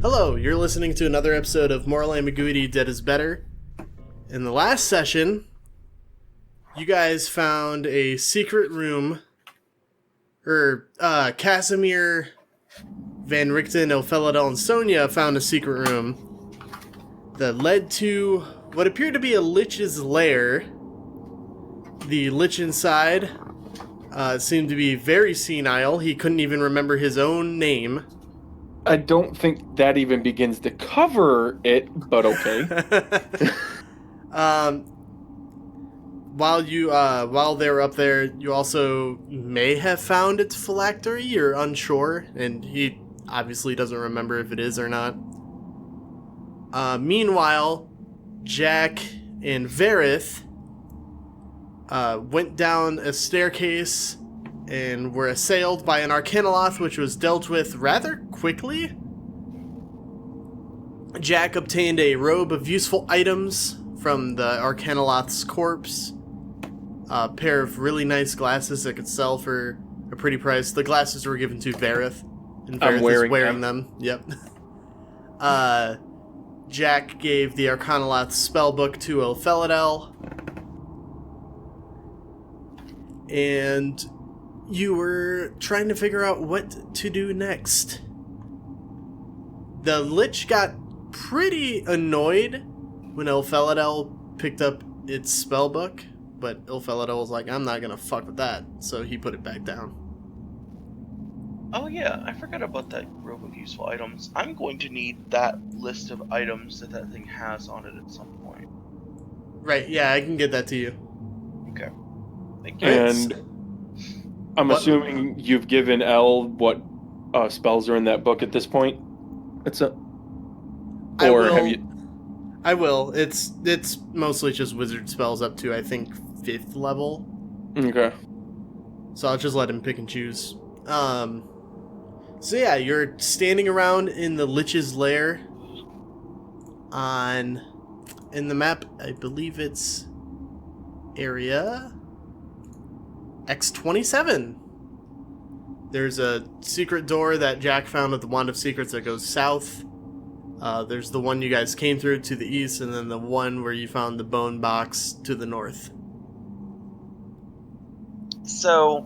Hello, you're listening to another episode of Moral Ambiguity Dead is Better. In the last session, you guys found a secret room, Casimir, Van Richten, Ilphelodel, and Sonia found a secret room that led to what appeared to be a lich's lair. The lich inside seemed to be very senile. He couldn't even remember his own name. I don't think that even begins to cover it, but okay. While they were up there, you also may have found its phylactery. You're unsure, and he obviously doesn't remember if it is or not. Meanwhile, Jack and Varroth went down a staircase and were assailed by an Arcanoloth, which was dealt with rather quickly. Jack obtained a robe of useful items from the Arcanoloth's corpse, a pair of really nice glasses that could sell for a pretty price. The glasses were given to Varroth, and Varroth is wearing them. Yep. Jack gave the Arcanoloth's spellbook to Ilphelodel, and you were trying to figure out what to do next. The Lich got pretty annoyed when Ilphelodel picked up its spellbook, but Ilphelodel was like, I'm not gonna fuck with that, so he put it back down. Oh yeah, I forgot about that robe of useful items. I'm going to need that list of items that thing has on it at some point. Right, yeah, I can get that to you. Okay. Thank you. And I'm assuming you've given Elle what spells are in that book at this point? I will. It's mostly just wizard spells up to, I think, 5th level. Okay. So I'll just let him pick and choose. So yeah, you're standing around in the Lich's lair in the map, I believe it's area X27. There's a secret door that Jack found with the Wand of Secrets that goes south. There's the one you guys came through to the east, and then the one where you found the bone box to the north. So,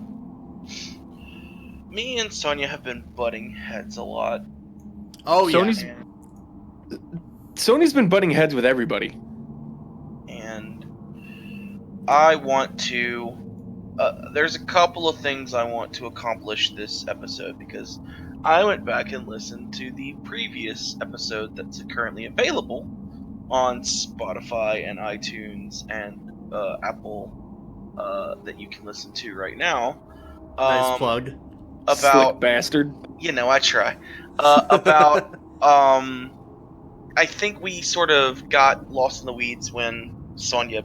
me and Sonia have been butting heads a lot. Oh, Sony's been butting heads with everybody. And I want to... there's a couple of things I want to accomplish this episode, because I went back and listened to the previous episode that's currently available on Spotify and iTunes and Apple that you can listen to right now. Nice plug. About Slick bastard. You know, I try. About I think we sort of got lost in the weeds when Sonia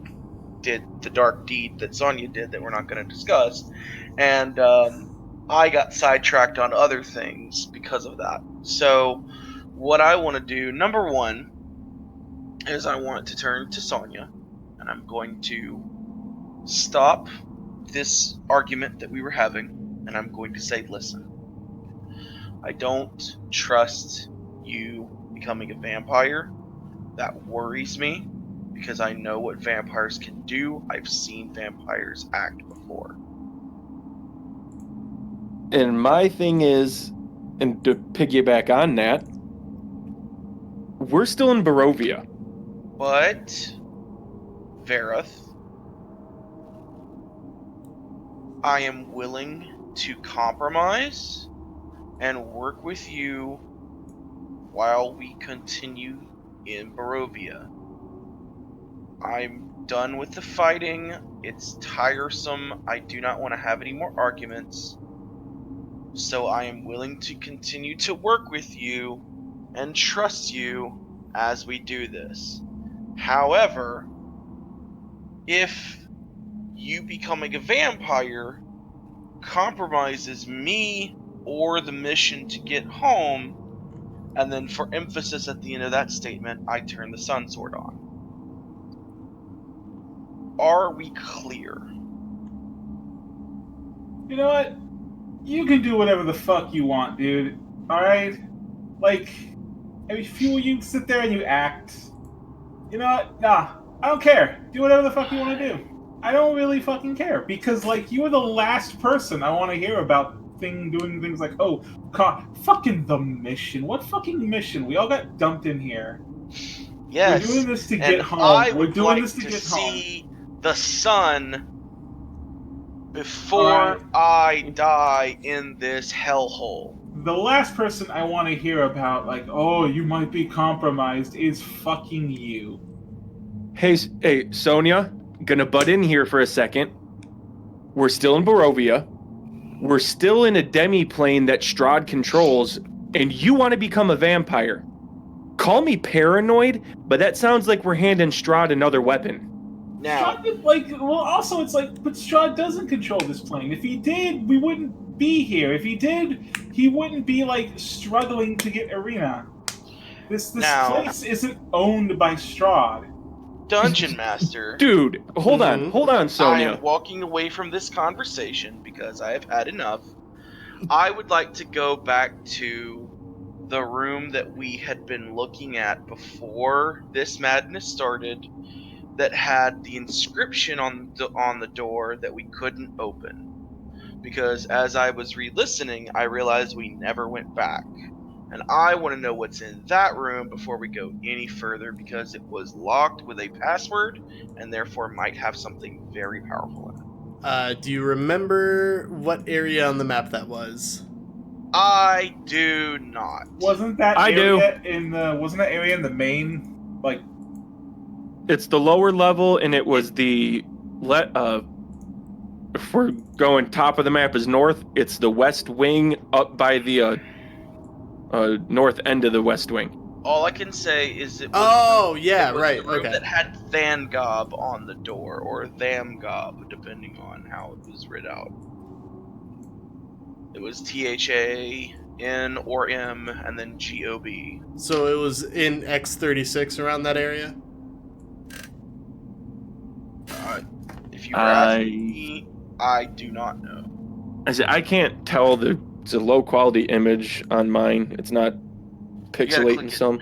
did the dark deed that Sonia did that we're not going to discuss, and I got sidetracked on other things because of that. So what I want to do, number one, is I want to turn to Sonia, and I'm going to stop this argument that we were having, and I'm going to say, listen, I don't trust you becoming a vampire. That worries me, because I know what vampires can do. I've seen vampires act before. And my thing is, and to piggyback on that, we're still in Barovia. But, Varroth, I am willing to compromise and work with you while we continue in Barovia. I'm done with the fighting. It's tiresome. I do not want to have any more arguments. So I am willing to continue to work with you and trust you as we do this. However, if you becoming a vampire compromises me or the mission to get home, and then for emphasis at the end of that statement, I turn the sun sword on. Are we clear? You know what? You can do whatever the fuck you want, dude. Alright? Like, if you sit there and you act, you know what? Nah, I don't care. Do whatever the fuck you want to do. I don't really fucking care because, like, you are the last person I want to hear about doing things like, oh, God, fucking the mission. What fucking mission? We all got dumped in here. Yes. We're doing this to and get home. I We're would doing like this to get see home. the sun before Alright. I die in this hellhole. The last person I want to hear about, like, oh, you might be compromised, is fucking you. Hey, Sonia, gonna butt in here for a second. We're still in Barovia. We're still in a demiplane that Strahd controls, and you want to become a vampire. Call me paranoid, but that sounds like we're handing Strahd another weapon. Now, Strahd, also it's like, but Strahd doesn't control this plane. If he did, we wouldn't be here. If he did, he wouldn't be, like, struggling to get Arena. This place isn't owned by Strahd. Dungeon Master. Dude, hold on, Sonia. I am walking away from this conversation because I have had enough. I would like to go back to the room that we had been looking at before this madness started, that had the inscription on the door that we couldn't open. Because as I was re-listening, I realized we never went back. And I want to know what's in that room before we go any further, because it was locked with a password and therefore might have something very powerful in it. Do you remember what area on the map that was? I do not. Wasn't that area in the main, like... It's the lower level, and it was the... if we're going top of the map is north, it's the west wing up by the north end of the west wing. All I can say is it was the room that had Thangob on the door, or Thamgob, depending on how it was read out. It was THAN or M and then GOB. So it was in X36 around that area? If you were asking me, I do not know. I can't tell. It's a low quality image on mine. It's not pixelating some.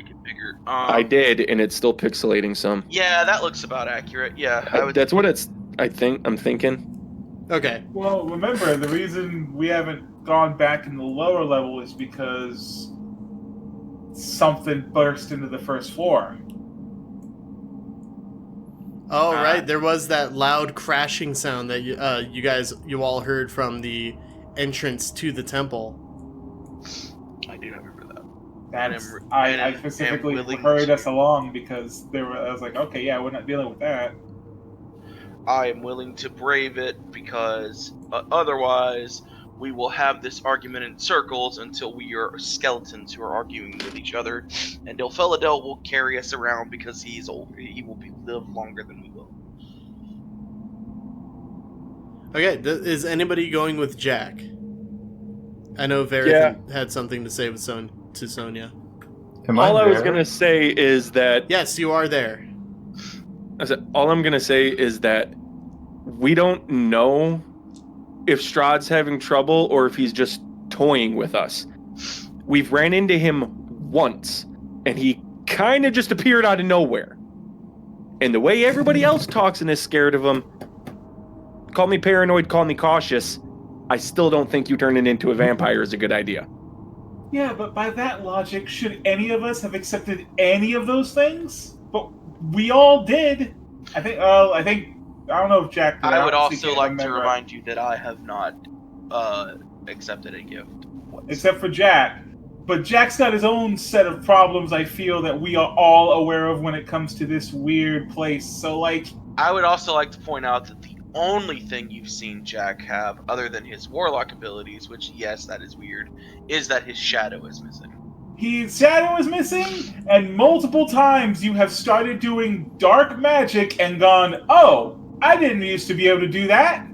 I did, and it's still pixelating some. Yeah, that looks about accurate. Yeah, that's what it's. I'm thinking. Okay. Well, remember, the reason we haven't gone back in the lower level is because something burst into the first floor. Oh, right. There was that loud crashing sound that you all heard from the entrance to the temple. I do remember that. I specifically hurried us along because I was like, okay, yeah, we're not dealing with that. I am willing to brave it because otherwise we will have this argument in circles until we are skeletons who are arguing with each other, and Ilphelodel will carry us around because he's old. He will live longer than we will. Okay, is anybody going with Jack? I know Varroth had something to say with to Sonia. All I was gonna say is that yes, you are there. All I'm gonna say is that we don't know if Strahd's having trouble or if he's just toying with us. We've ran into him once, and he kind of just appeared out of nowhere. And the way everybody else talks and is scared of him, call me paranoid, call me cautious, I still don't think you turning into a vampire is a good idea. Yeah, but by that logic, should any of us have accepted any of those things? But we all did. I don't know if Jack did. I would also like to remind you that I have not accepted a gift. Except for Jack. But Jack's got his own set of problems, I feel, that we are all aware of when it comes to this weird place. So, like... I would also like to point out that the only thing you've seen Jack have, other than his warlock abilities, which, yes, that is weird, is that his shadow is missing. His shadow is missing, and multiple times you have started doing dark magic and gone, oh, I didn't used to be able to do that.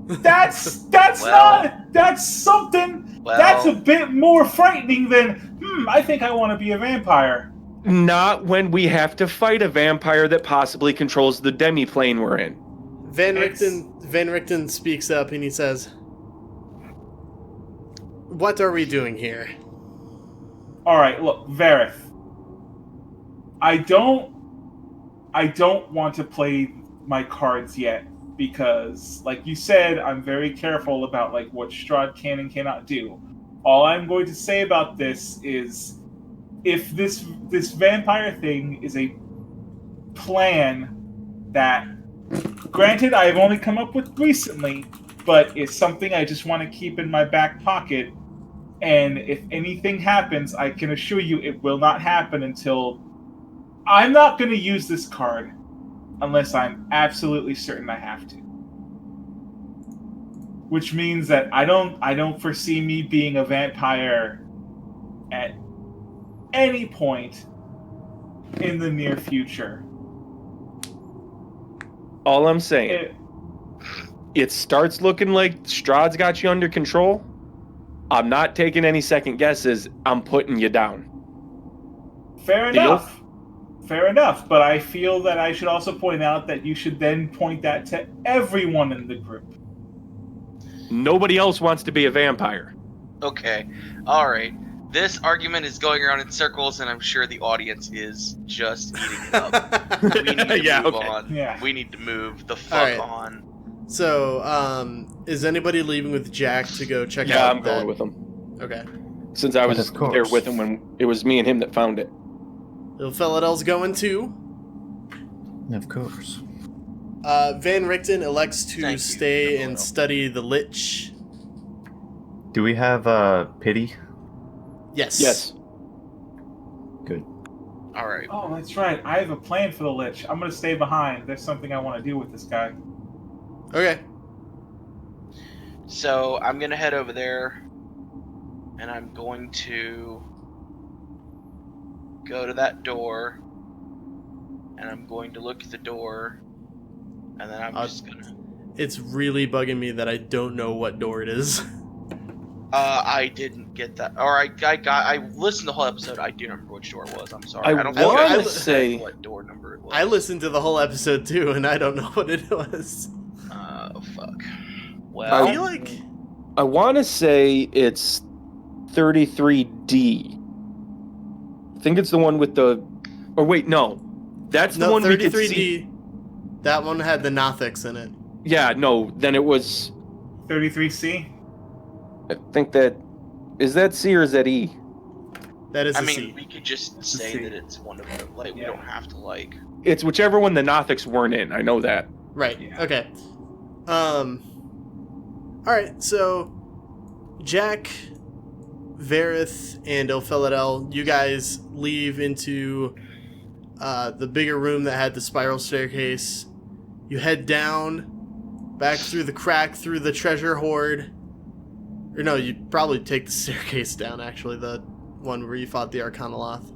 That's something. That's a bit more frightening than, I think I want to be a vampire. Not when we have to fight a vampire that possibly controls the demiplane we're in. Van Richten speaks up and he says, "What are we doing here?" Alright, look, Varroth. I don't want to play my cards yet because, like you said, I'm very careful about like what Strahd can and cannot do. All I'm going to say about this is, if this vampire thing is a plan that, granted, I've only come up with recently, but it's something I just want to keep in my back pocket. And if anything happens, I can assure you it will not happen until I'm not going to use this card unless I'm absolutely certain I have to. Which means that I don't foresee me being a vampire at any point in the near future. All I'm saying, it starts looking like Strahd's got you under control. I'm not taking any second guesses. I'm putting you down. Fair enough. Fair enough. But I feel that I should also point out that you should then point that to everyone in the group. Nobody else wants to be a vampire. Okay. All right. This argument is going around in circles, and I'm sure the audience is just eating it up. We need to move on. Yeah. We need to move the fuck on. So, is anybody leaving with Jack to go check out? Yeah, I'm going with him. Okay. Since I was there with him when it was me and him that found it. Ilphelodel's going too. Of course. Van Richten elects to stay and study the Lich. Do we have pity? Yes. Yes. Good. All right. Oh, that's right. I have a plan for the Lich. I'm going to stay behind. There's something I want to do with this guy. Okay. So I'm going to head over there, and I'm going to go to that door, and I'm going to look at the door, and then I'm just going to... It's really bugging me that I don't know what door it is. I didn't get that. Or I listened to the whole episode. I do remember which door it was. I'm sorry. I don't want to think say what door number it was. I listened to the whole episode too, and I don't know what it was. Fuck. Well, I feel like I want to say it's 33D. I think it's the one with the... Or wait, no. That's the one we could 33D. see. That one had the Nothics in it. Yeah, no. Then it was... 33C? I think that... Is that C or is that E? That is I a mean, C. we could just say that it's one of them. Like, we don't have to, like... It's whichever one the Nothics weren't in. I know that. Right. Yeah. Okay. Alright, so Jack, Varroth, and Ilphelodel, you guys leave into the bigger room that had the spiral staircase. You head down, back through the crack, through the treasure hoard. Or no, you'd probably take the staircase down, actually, the one where you fought the Arcanoloth.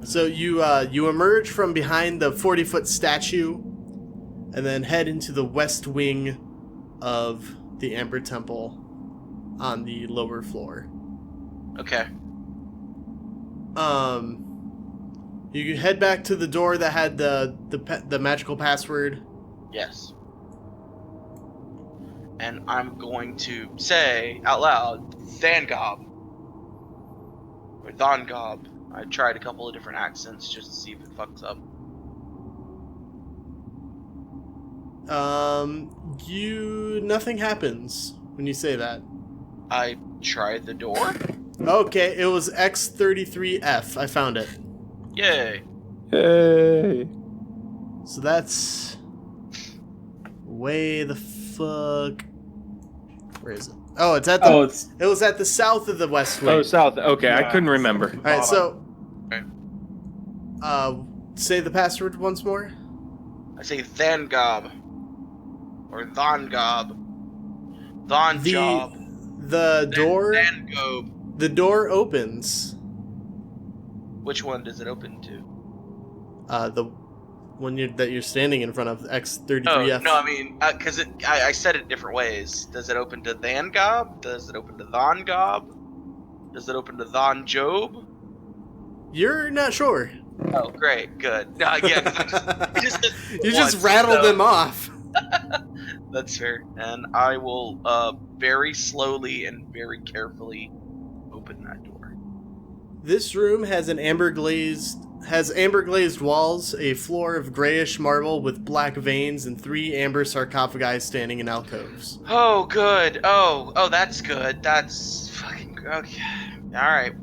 So you emerge from behind the 40-foot statue, and then head into the west wing of the Amber Temple on the lower floor. Okay. You head back to the door that had the magical password. Yes. And I'm going to say out loud, Thangob. Or Thongob. I tried a couple of different accents just to see if it fucks up. Nothing happens when you say that. I tried the door. Okay, it was X33F. I found it. Yay. Hey. So that's way the fuck. Where is it? Oh, it's at the. It was at the south of the west wing. Oh, south. Okay, Yeah. I couldn't remember. All right, so. Okay. Say the password once more. I say Thangob. Or Thongob. Thonjob. The door. Thangob. The door opens. Which one does it open to? The one that you're standing in front of, X33F. Oh, no, I mean, because I said it different ways. Does it open to Thangob? Does it open to Thongob? Does it open to Thonjob? You're not sure. Oh, great, good. No, yeah, You just rattled them off. That's fair. And I will very slowly and very carefully open that door. This room has amber glazed walls, a floor of grayish marble with black veins, and 3 amber sarcophagi standing in alcoves. Oh, good. Oh, that's good. That's fucking good. Okay. Alright.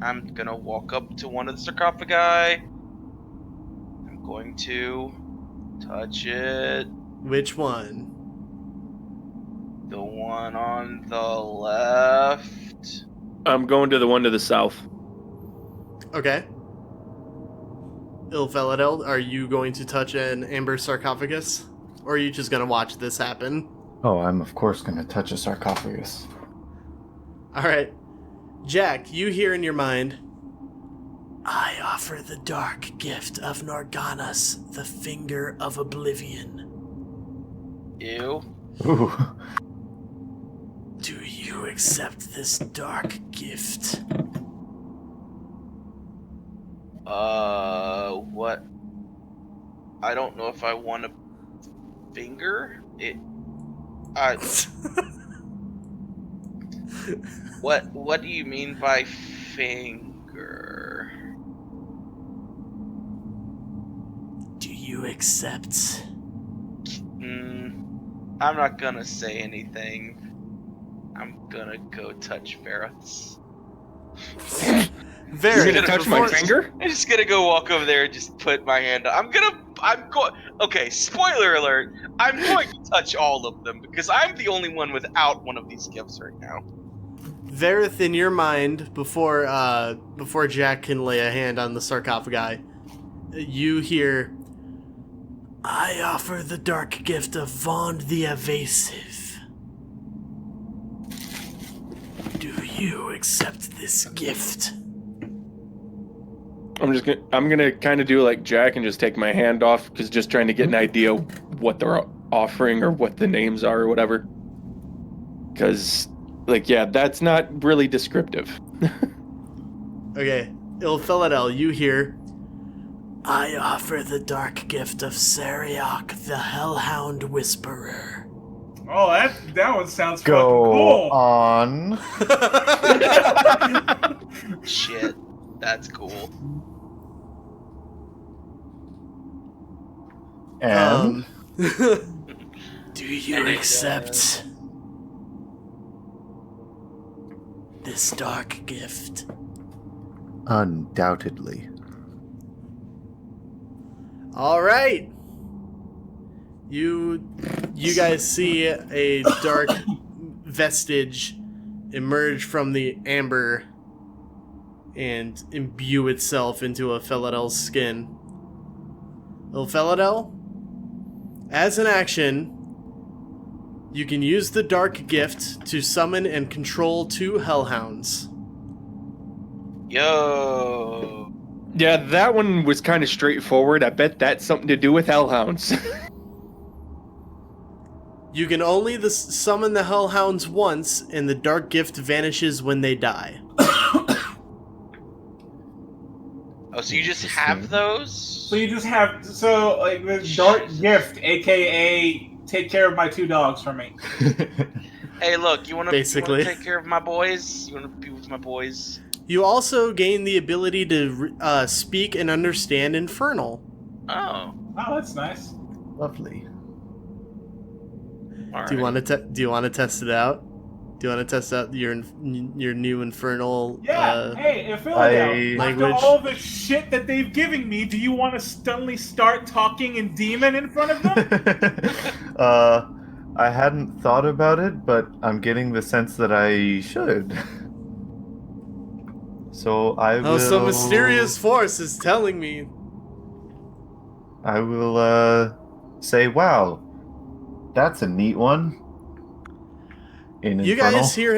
I'm gonna walk up to one of the sarcophagi. I'm going to touch it. Which one? The one on the left. I'm going to the one to the south. Okay. Ilphelodel, are you going to touch an amber sarcophagus? Or are you just going to watch this happen? Oh, I'm of course going to touch a sarcophagus. Alright. Jack, you hear in your mind, I offer the dark gift of Norganas, the finger of oblivion. Ew. Ooh. Do you accept this dark gift? What? I don't know if I want a finger. What do you mean by finger? Do you accept? I'm not gonna say anything. I'm gonna go touch Varroth's. Very. You're gonna touch my finger? I'm just gonna go walk over there and just put my hand on. Okay, spoiler alert. I'm going to touch all of them because I'm the only one without one of these gifts right now. Varroth, in your mind, before Jack can lay a hand on the sarcophagi, you hear, I offer the dark gift of Vond the Evasive. Do you accept this gift? I'm gonna kind of do like Jack and just take my hand off, because just trying to get an idea what they're offering or what the names are or whatever. Because, like, yeah, that's not really descriptive. Okay, Ilphelodel, you hear, I offer the dark gift of Sariok, the Hellhound Whisperer. Oh, that one sounds Go fucking on. Shit, that's cool. And do you accept this dark gift? undoubtedly. All right. You guys see a dark vestige emerge from the amber and imbue itself into Ilpheledel's skin. Ilphelodel, as an action, you can use the dark gift to summon and control 2 hellhounds. Yo. Yeah, that one was kind of straightforward. I bet that's something to do with hellhounds. You can only summon the hellhounds once, and the dark gift vanishes when they die. Oh, so you just have those? So you just have like the dark gift, aka take care of my 2 dogs for me. Hey, look, you want to take care of my boys? You want to be with my boys? You also gain the ability to speak and understand Infernal. Oh, that's nice. Lovely. all right. Do you want to test it out? Do you want to test out your new Infernal? Yeah. Hey, Ilphelodel, language? after all the shit that they've given me, do you want to suddenly start talking in demon in front of them? I hadn't thought about it, but I'm getting the sense that I should. So I will... Oh, some mysterious force is telling me. I will say, wow, that's a neat one. You guys hear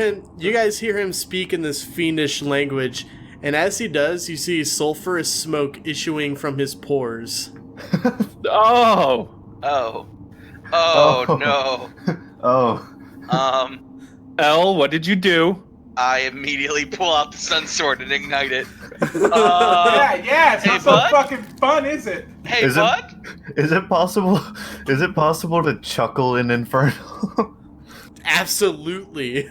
him speak in this fiendish language, and as he does, you see sulfurous smoke issuing from his pores. Oh no. Oh. Elle, what did you do? I immediately pull out the sun sword and ignite it. Yeah, it's hey, not so bud? fucking fun, is it? Hey, bud? Is it possible to chuckle in Infernal? Absolutely.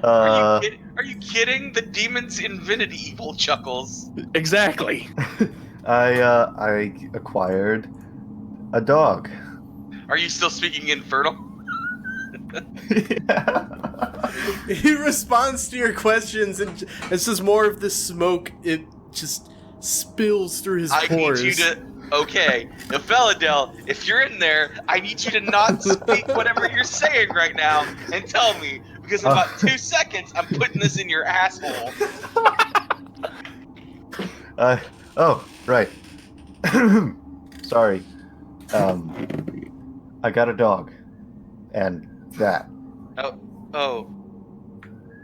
Are you kidding? The demons invented evil, Chuckles. Exactly. I acquired a dog. Are you still speaking infernal? He responds to your questions, and it's just more of this smoke. It just spills through his pores. I need you to. Okay, Ilphelodel, if you're in there, I need you to not speak whatever you're saying right now and tell me, because in about 2 seconds, I'm putting this in your asshole. Oh, right. Sorry. I got a dog. And that. Oh.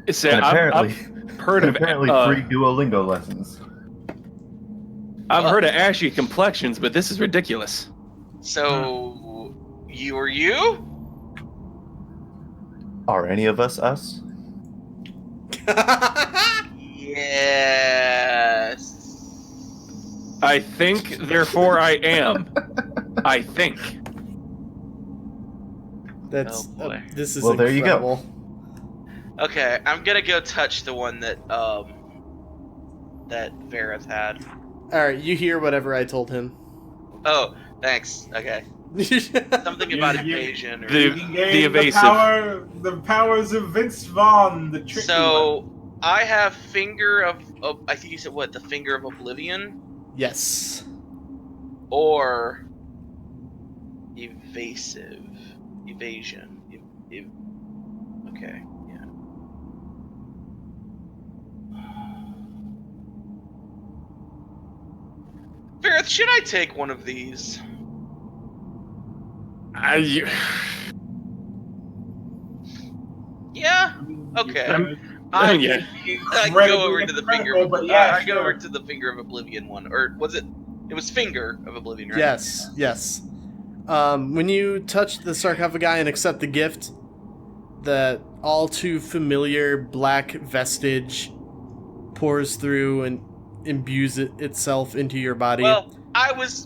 So And apparently, I've heard of free Duolingo lessons. I've heard of ashy complexions, but this is ridiculous. So, you are you? Are any of us us? Yes. I think, therefore I am. I think. That's Oh, boy. this is Well, there you go. incredible. Okay, I'm gonna go touch the one that Varroth had. All right, you hear whatever I told him. Oh, thanks. Okay. Something about evasion. Or... The evasive. The powers of Vince Vaughn, the tricky So, one. I have Finger of... I think you said what? The Finger of Oblivion? Yes. Or... Evasive. Evasion. Okay, yeah. Varroth, should I take one of these? Yeah? Okay. I yeah. go over to the Finger of But yeah, I go sure. over to the Finger of Oblivion one. Or was it... It was Finger of Oblivion, right? Yes. When you touch the sarcophagi and accept the gift, the all too familiar black vestige pours through and imbues itself into your body. Well,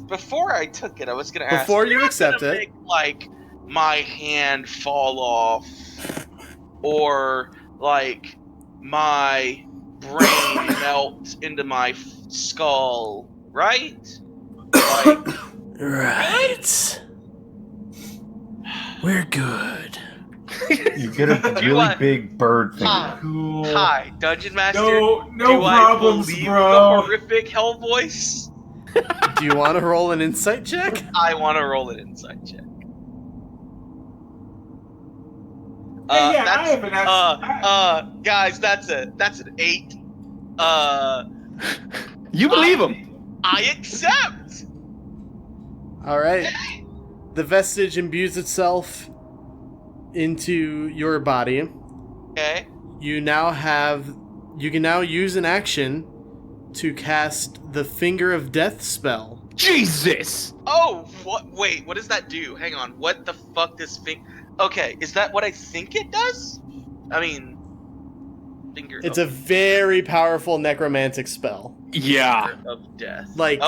before I took it, I was going to ask... Before you "You're not accept gonna it." make, like, my hand fall off, or, like, my brain melt into my skull, right? Like, Right. We're good. You get a really want- big bird finger. Hi. Cool. Hi, Dungeon Master. No Do problems, I believe bro. the horrific hell voice? Do you want to roll an insight check? I want to roll an insight check. I That's, haven't asked. guys, that's an 8. You believe him. I accept. All right. The vestige imbues itself into your body. Okay. You can now use an action to cast the Finger of Death spell. Jesus. Oh, what? Wait, what does that do? Hang on. What the fuck does Okay, is that what I think it does? I mean, Finger. It's a very powerful necromantic spell. Yeah. Finger of Death. Like,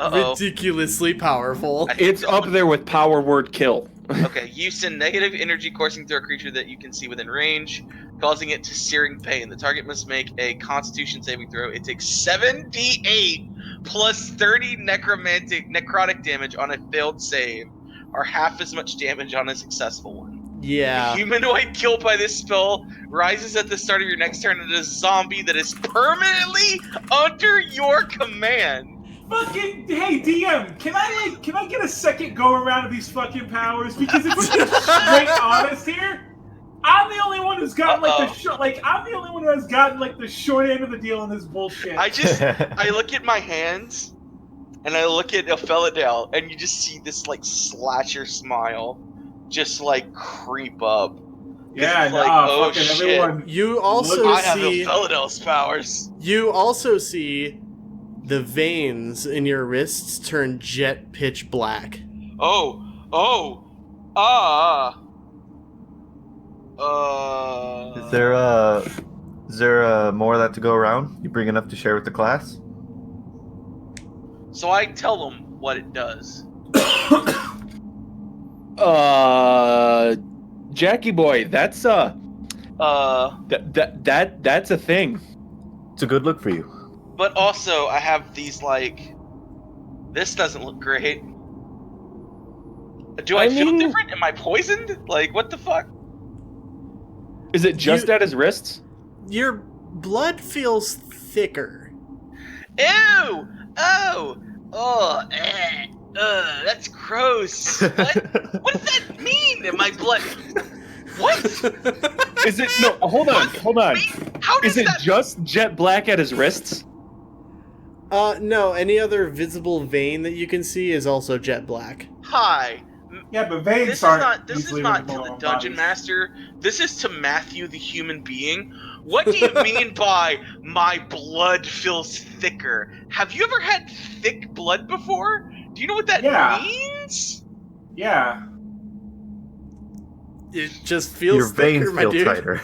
ridiculously powerful. It's up there with power word kill. Okay, you send negative energy coursing through a creature that you can see within range, causing it to searing pain. The target must make a Constitution saving throw. It takes 7d8 plus 30 necrotic damage on a failed save, or half as much damage on a successful one. Yeah. The humanoid killed by this spell rises at the start of your next turn as a zombie that is permanently under your command. Fucking hey DM, can I get a second go around of these fucking powers? Because if we're being straight honest here, I'm the only one who's gotten the short end of the deal in this bullshit. I look at my hands and I look at Ilphelodel, and you just see this like slasher smile just like creep up. Yeah, like, oh, fucking shit. everyone. You also I have see Ilphelodel's powers. You also see the veins in your wrists turn jet pitch black. Is there more of that to go around? You bring enough to share with the class? So I tell them what it does. Jackie boy, that's That's a thing. It's a good look for you. But also, I have these like. This doesn't look great. Do I feel different? Am I poisoned? Like, what the fuck? Is it just at his wrists? Your blood feels thicker. Ew! Oh! That's gross. What does that mean? In my blood? What? Is it no? Hold on. How does Is it that? just jet black at his wrists? No. Any other visible vein that you can see is also jet black. Hi. Yeah, but veins This is aren't. not easily to visible the on dungeon bodies. master. This is to Matthew the human being. What do you mean by my blood feels thicker? Have you ever had thick blood before? Do you know what that means? Yeah. It just feels Your thicker, veins my feel dude. tighter.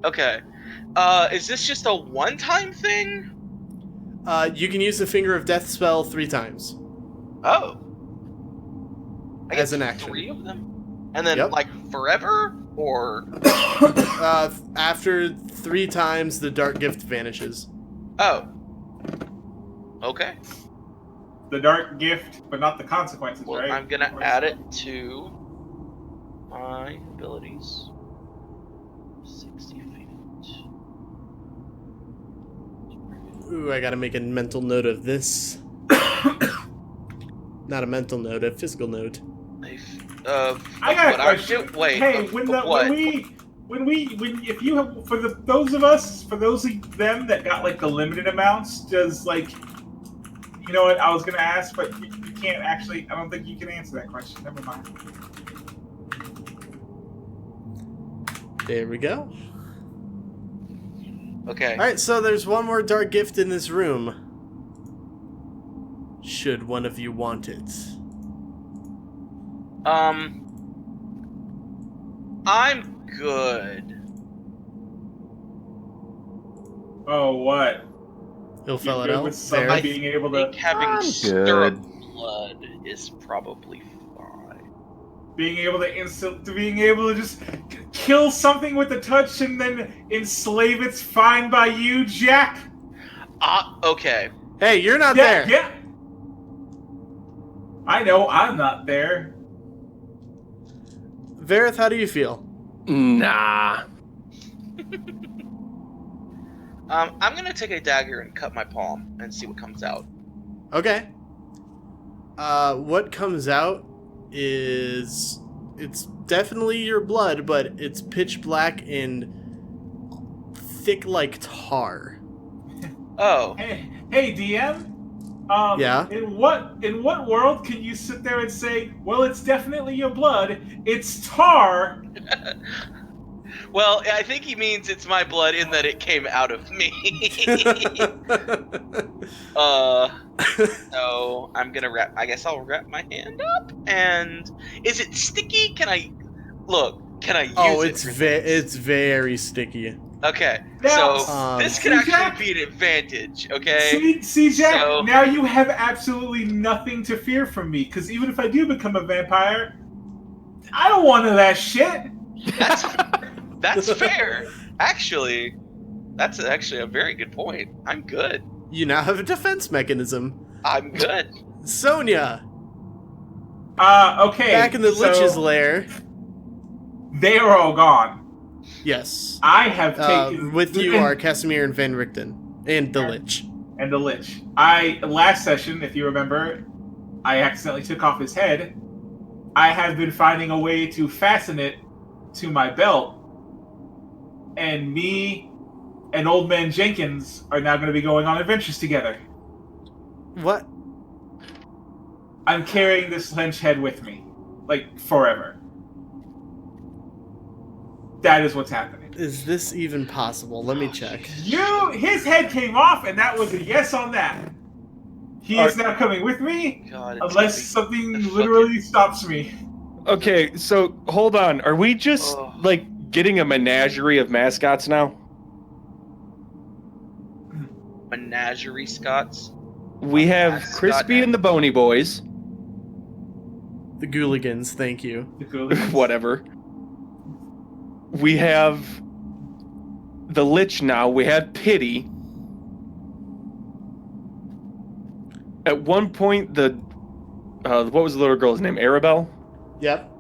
Okay. Is this just a one-time thing? You can use the Finger of Death spell 3 times. Oh. I As get an action. 3 of them? And then, Yep. like, forever? Or... After 3 times, the dark gift vanishes. Oh. Okay. The dark gift, but not the consequences, Well, right? I'm gonna add it to my abilities. 60 feet. Ooh, I gotta make a mental note of this. Not a mental note, a physical note. I got a what I would question. do- Wait, hey, of when what? if you have for those of them that got like the limited amounts, does like, you know what I was gonna ask, but you can't actually. I don't think you can answer that question. Never mind. There we go. Okay. Alright, so there's one more dark gift in this room. Should one of you want it. I'm good. Oh, what? He'll You're fill it good out. with somebody I being able think to having stirrup good. blood is probably fine. being able to just kill something with a touch and then enslave it's fine by you, Jack. Okay. Hey, you're not Yeah, there. yeah. I know I'm not there. Varroth, how do you feel? Nah. I'm gonna take a dagger and cut my palm and see what comes out. Okay. What comes out is... It's definitely your blood, but it's pitch black and thick like tar. Oh. Hey, DM. Yeah? In what world can you sit there and say, well, it's definitely your blood, it's tar? Well, I think he means it's my blood in that it came out of me. So I'm gonna I guess I'll wrap my hand up. And is it sticky? Can I use Oh, it? it's very sticky. Okay, Now, so this see, could actually Jack? be an advantage. Okay. See, Jack, So- now you have absolutely nothing to fear from me, because even if I do become a vampire, I don't want none of that shit. That's fair. Actually, that's actually a very good point. I'm good. You now have a defense mechanism. I'm good. Sonia, Okay. back in the so Lich's lair. they are all gone. Yes. I have taken With you are Casimir and Van Richten. And the Lich. and the Lich. Last session, if you remember, I accidentally took off his head. I have been finding a way to fasten it to my belt, and me and Old Man Jenkins are now going to be going on adventures together. What? I'm carrying this Lynch head with me, like forever. That is what's happening. Is this even possible? Let me check. His head came off, and that was a yes on that. He is now coming with me, God, it's unless gonna something the literally stops me. Okay, so hold on. Are we just like getting a menagerie of mascots now? be menagerie Scots. We have Mascot Crispy and the Boney Boys. The Gooligans, thank you. Whatever. We have the Lich now. We have pity. At one point, what was the little girl's name? Arabelle? Yep.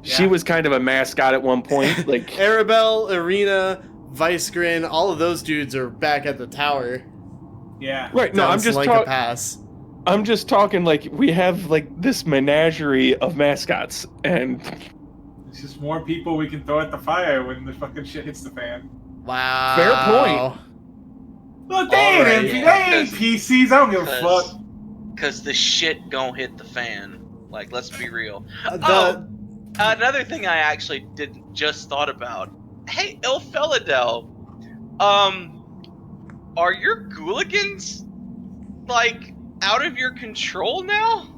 She was kind of a mascot at one point. Like Arabelle, Arena, Vicegrin, all of those dudes are back at the tower. Yeah. right. No, Down I'm just Slanka Pass. I'm just talking like we have like this menagerie of mascots, and It's just more people we can throw at the fire when the fucking shit hits the fan. Wow. Fair point. Look, they ain't Alright, MP, yeah, they ain't PCs. I don't give a fuck. Because the shit don't hit the fan. Like, let's be real. The Another thing I actually just thought about. Hey, Ilphelodel, are your Gouligans like out of your control now?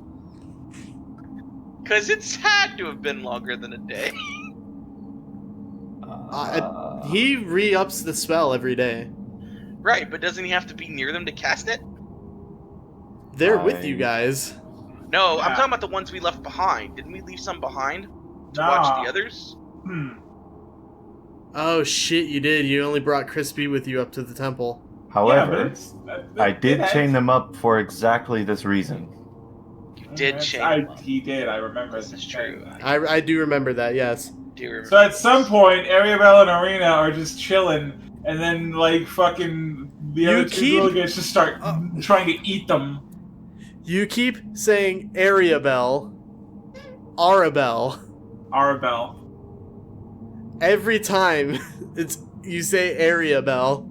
Because it's had to have been longer than a day. he re-ups the spell every day. Right, but doesn't he have to be near them to cast it? They're with you guys. No, I'm Yeah. talking about the ones we left behind. Didn't we leave some behind to Nah. watch the others? Oh shit, you did. You only brought Crispy with you up to the temple. However, I did chain chain them up for exactly this reason. You did chain them up. He did. I remember. This is true. I do remember that, yes. Do you remember So at some this? point, Ariabel and Arena are just chilling, and then like fucking the You other two keep- Gouligans just start trying to eat them. You keep saying Ariabel, Arabelle, Arabel. every time you say Ariabel.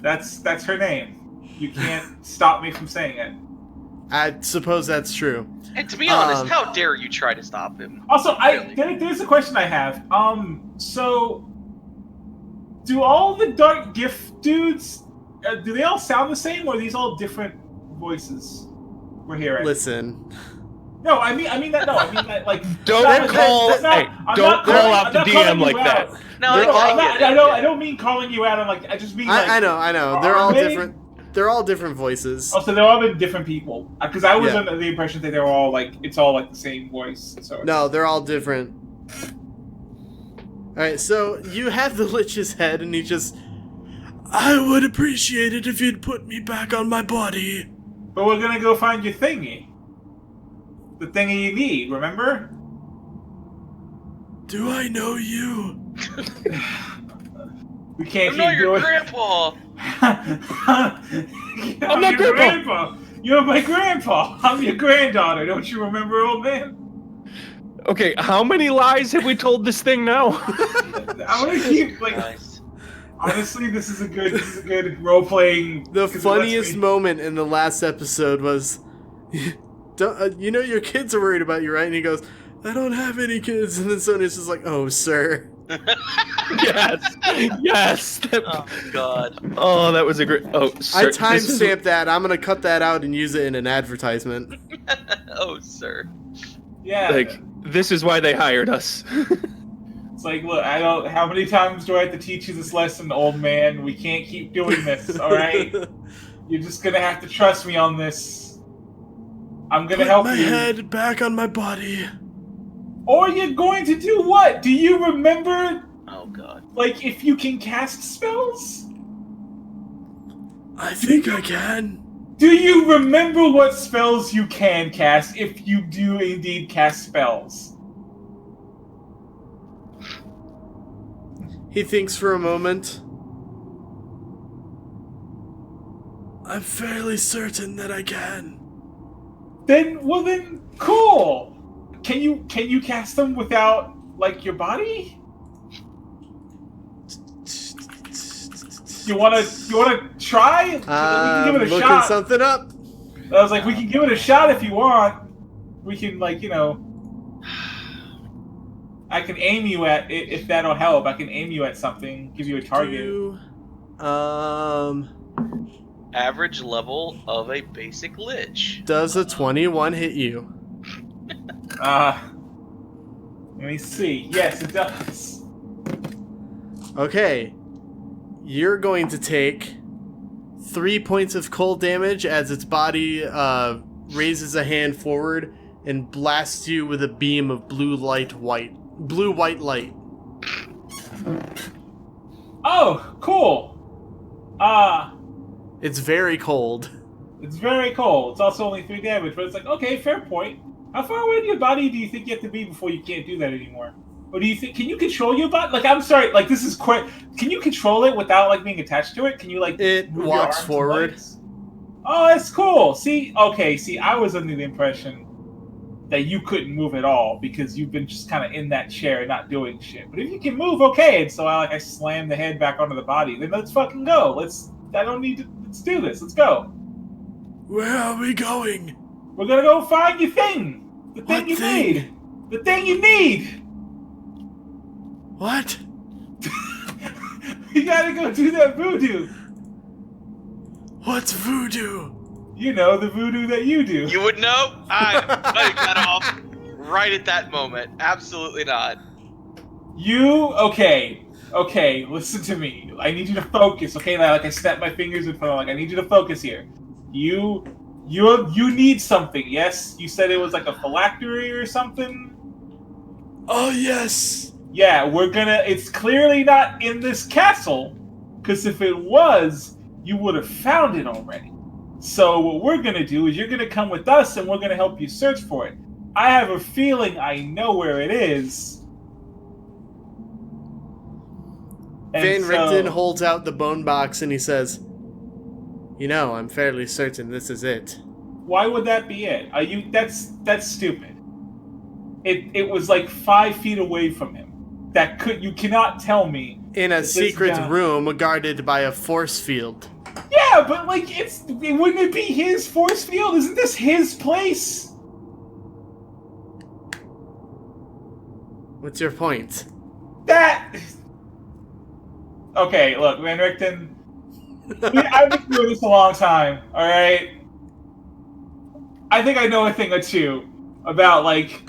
That's her name. You can't stop me from saying it. I suppose that's true. And to be honest, Um, how dare you try to stop him? Also, Really? there's a question I have. So do all the Dark Gift dudes? Do they all sound the same, or are these all different voices we're hearing? Listen. No, I mean that. No, I mean that. Like, don't that's not- call that's not- hey, I'm don't not call calling- out I'm the not calling DM you like that. out. No, They're all- I get it. I don't mean calling you out. I'm like, I just mean like. I know. They're all are they- different. They're all different voices. Oh, so they're all been different people. Because I was Yeah. under the impression that they were all like, it's all like the same voice. So it's- No, they're all different. Alright, so you have the Lich's head, and he just... I would appreciate it if you'd put me back on my body. But we're gonna go find your thingy. The thingy you need, remember? Do I know you? We can't I'm not keep your doing. grandpa. I'm not your grandpa. grandpa. You're my grandpa. I'm your granddaughter. Don't you remember, old man? Okay, how many lies have we told this thing now? I want to keep like. Nice. Honestly, this is a good role playing. The funniest moment in the last episode was... you know your kids are worried about you, right? And he goes, I don't have any kids. And then Sonia's just like, oh, sir. Yes. Oh God. Oh, that was a great. Oh, I sir, this is- timestamped that. I'm going to cut that out and use it in an advertisement. Oh, sir. Yeah. Like, this is why they hired us. It's like, look, I don't. How many times do I have to teach you this lesson, old man? We can't keep doing this. All right. You're just gonna have to trust me on this. I'm gonna help my you. head back on my body. Or you're going to do what? Do you remember, Oh God. like, if you can cast spells? I think I can. Do you remember what spells you can cast if you do indeed cast spells? He thinks for a moment. I'm fairly certain that I can. Then cool. Can you cast them without like your body? You wanna try? We can give it a looking shot. something up. I was like, we can give it a shot if you want. We can I can aim you at it if that'll help. I can aim you at something, give you a target. Average level of a basic lich. Does a 21 hit you? Let me see. Yes, it does. Okay. You're going to take 3 points of cold damage as its body raises a hand forward and blasts you with a beam of blue white light. Oh, cool. It's very cold. It's very cold. It's also only 3 damage, but it's like, okay, fair point. How far away in your body do you think you have to be before you can't do that anymore? Or do you think, can you control your body? Like, I'm sorry, like, this is quick. Can you control it without, like, being attached to it? Can you, like, It move your walks arms and forward. legs? Oh, that's cool. See, I was under the impression that you couldn't move at all because you've been just kind of in that chair and not doing shit. But if you can move, okay. And so I slam the head back onto the body. Then let's fucking go. Let's do this. Let's go. Where are we going? We're gonna go find your thing. The thing What you thing? need. The thing you need. What? You gotta go do that voodoo. What's voodoo? You know, the voodoo that you do. You would know? I'm cutting that off right at that moment. Absolutely not. Okay, listen to me. I need you to focus, okay? Like I snap my fingers in front of, like, I need you to focus here. You need something, yes? You said it was like a phylactery or something? Oh, yes. Yeah, it's clearly not in this castle, because if it was, you would have found it already. So what we're gonna do is you're gonna come with us and we're gonna help you search for it. I have a feeling I know where it is. And Van so- Richten holds out the bone box and he says, "You know, I'm fairly certain this is it." Why would that be it? That's stupid. It was like 5 feet away from him. You cannot tell me. In a This secret guy- room guarded by a force field. Yeah, but like wouldn't it be his force field? Isn't this his place? What's your point? Okay, look, Van Richten. I've been doing this a long time, alright? I think I know a thing or two about, like,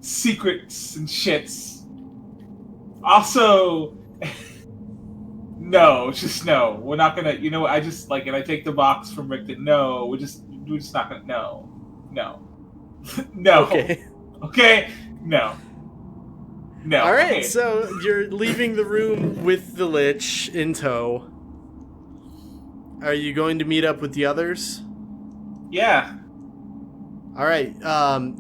secrets and shits. Also, no, just no. We're not gonna, you know, I just, like, and I take the box from Richten. No, we're just not gonna, no. No. Okay. Okay? No. All right, Okay. so you're leaving the room with the Lich in tow. Are you going to meet up with the others? Yeah. All right.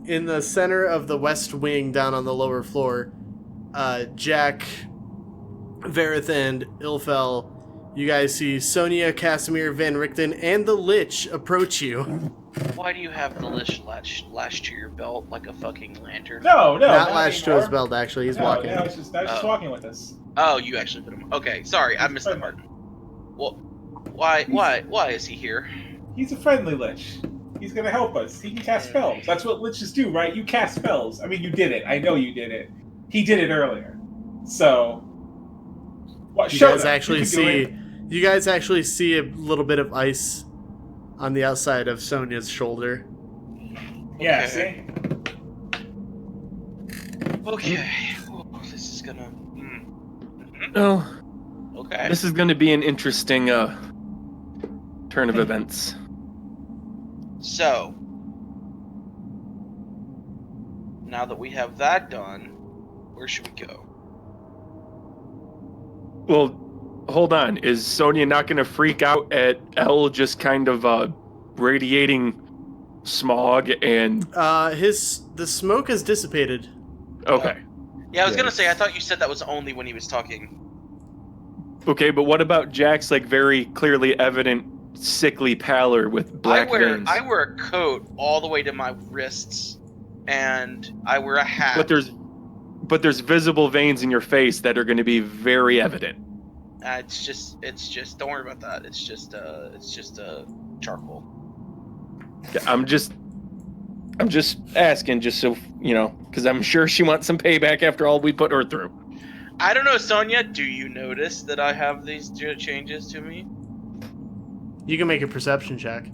In the center of the west wing, down on the lower floor, Jack, Varroth, and Ilphel, you guys see Sonia, Casimir, Van Richten, and the Lich approach you. Why do you have the Lich lashed to your belt like a fucking lantern? No, Not lashed to anymore. his belt, actually. He's No, walking. I was just walking with us. Oh, you actually put him. Okay, sorry, I missed that part. Well, why is he here? He's a friendly Lich. He's gonna help us. He can cast spells. That's what Liches do, right? You cast spells. I mean, you did it. I know you did it. He did it earlier. So, what? You Show guys them. actually You can do it. you guys actually see a little bit of ice on the outside of Sonia's shoulder. Yeah. Okay. See. Okay. Oh, this is gonna. Mhm. Oh, Okay. this is going to be an interesting turn of events. So, now that we have that done, where should we go? Well, hold on. Is Sonia not going to freak out at Elle just kind of radiating smog and... The smoke has dissipated. Okay. Yeah, I was Yeah. gonna say, I thought you said that was only when he was talking. Okay, but what about Jack's, like, very clearly evident sickly pallor with black veins? I wear a coat all the way to my wrists, and I wear a hat. But there's visible veins in your face that are going to be very evident. It's just. Don't worry about that. It's just charcoal. I'm just asking, just so you know, because I'm sure she wants some payback after all we put her through. I don't know, Sonia. Do you notice that I have these changes to me? You can make a perception check.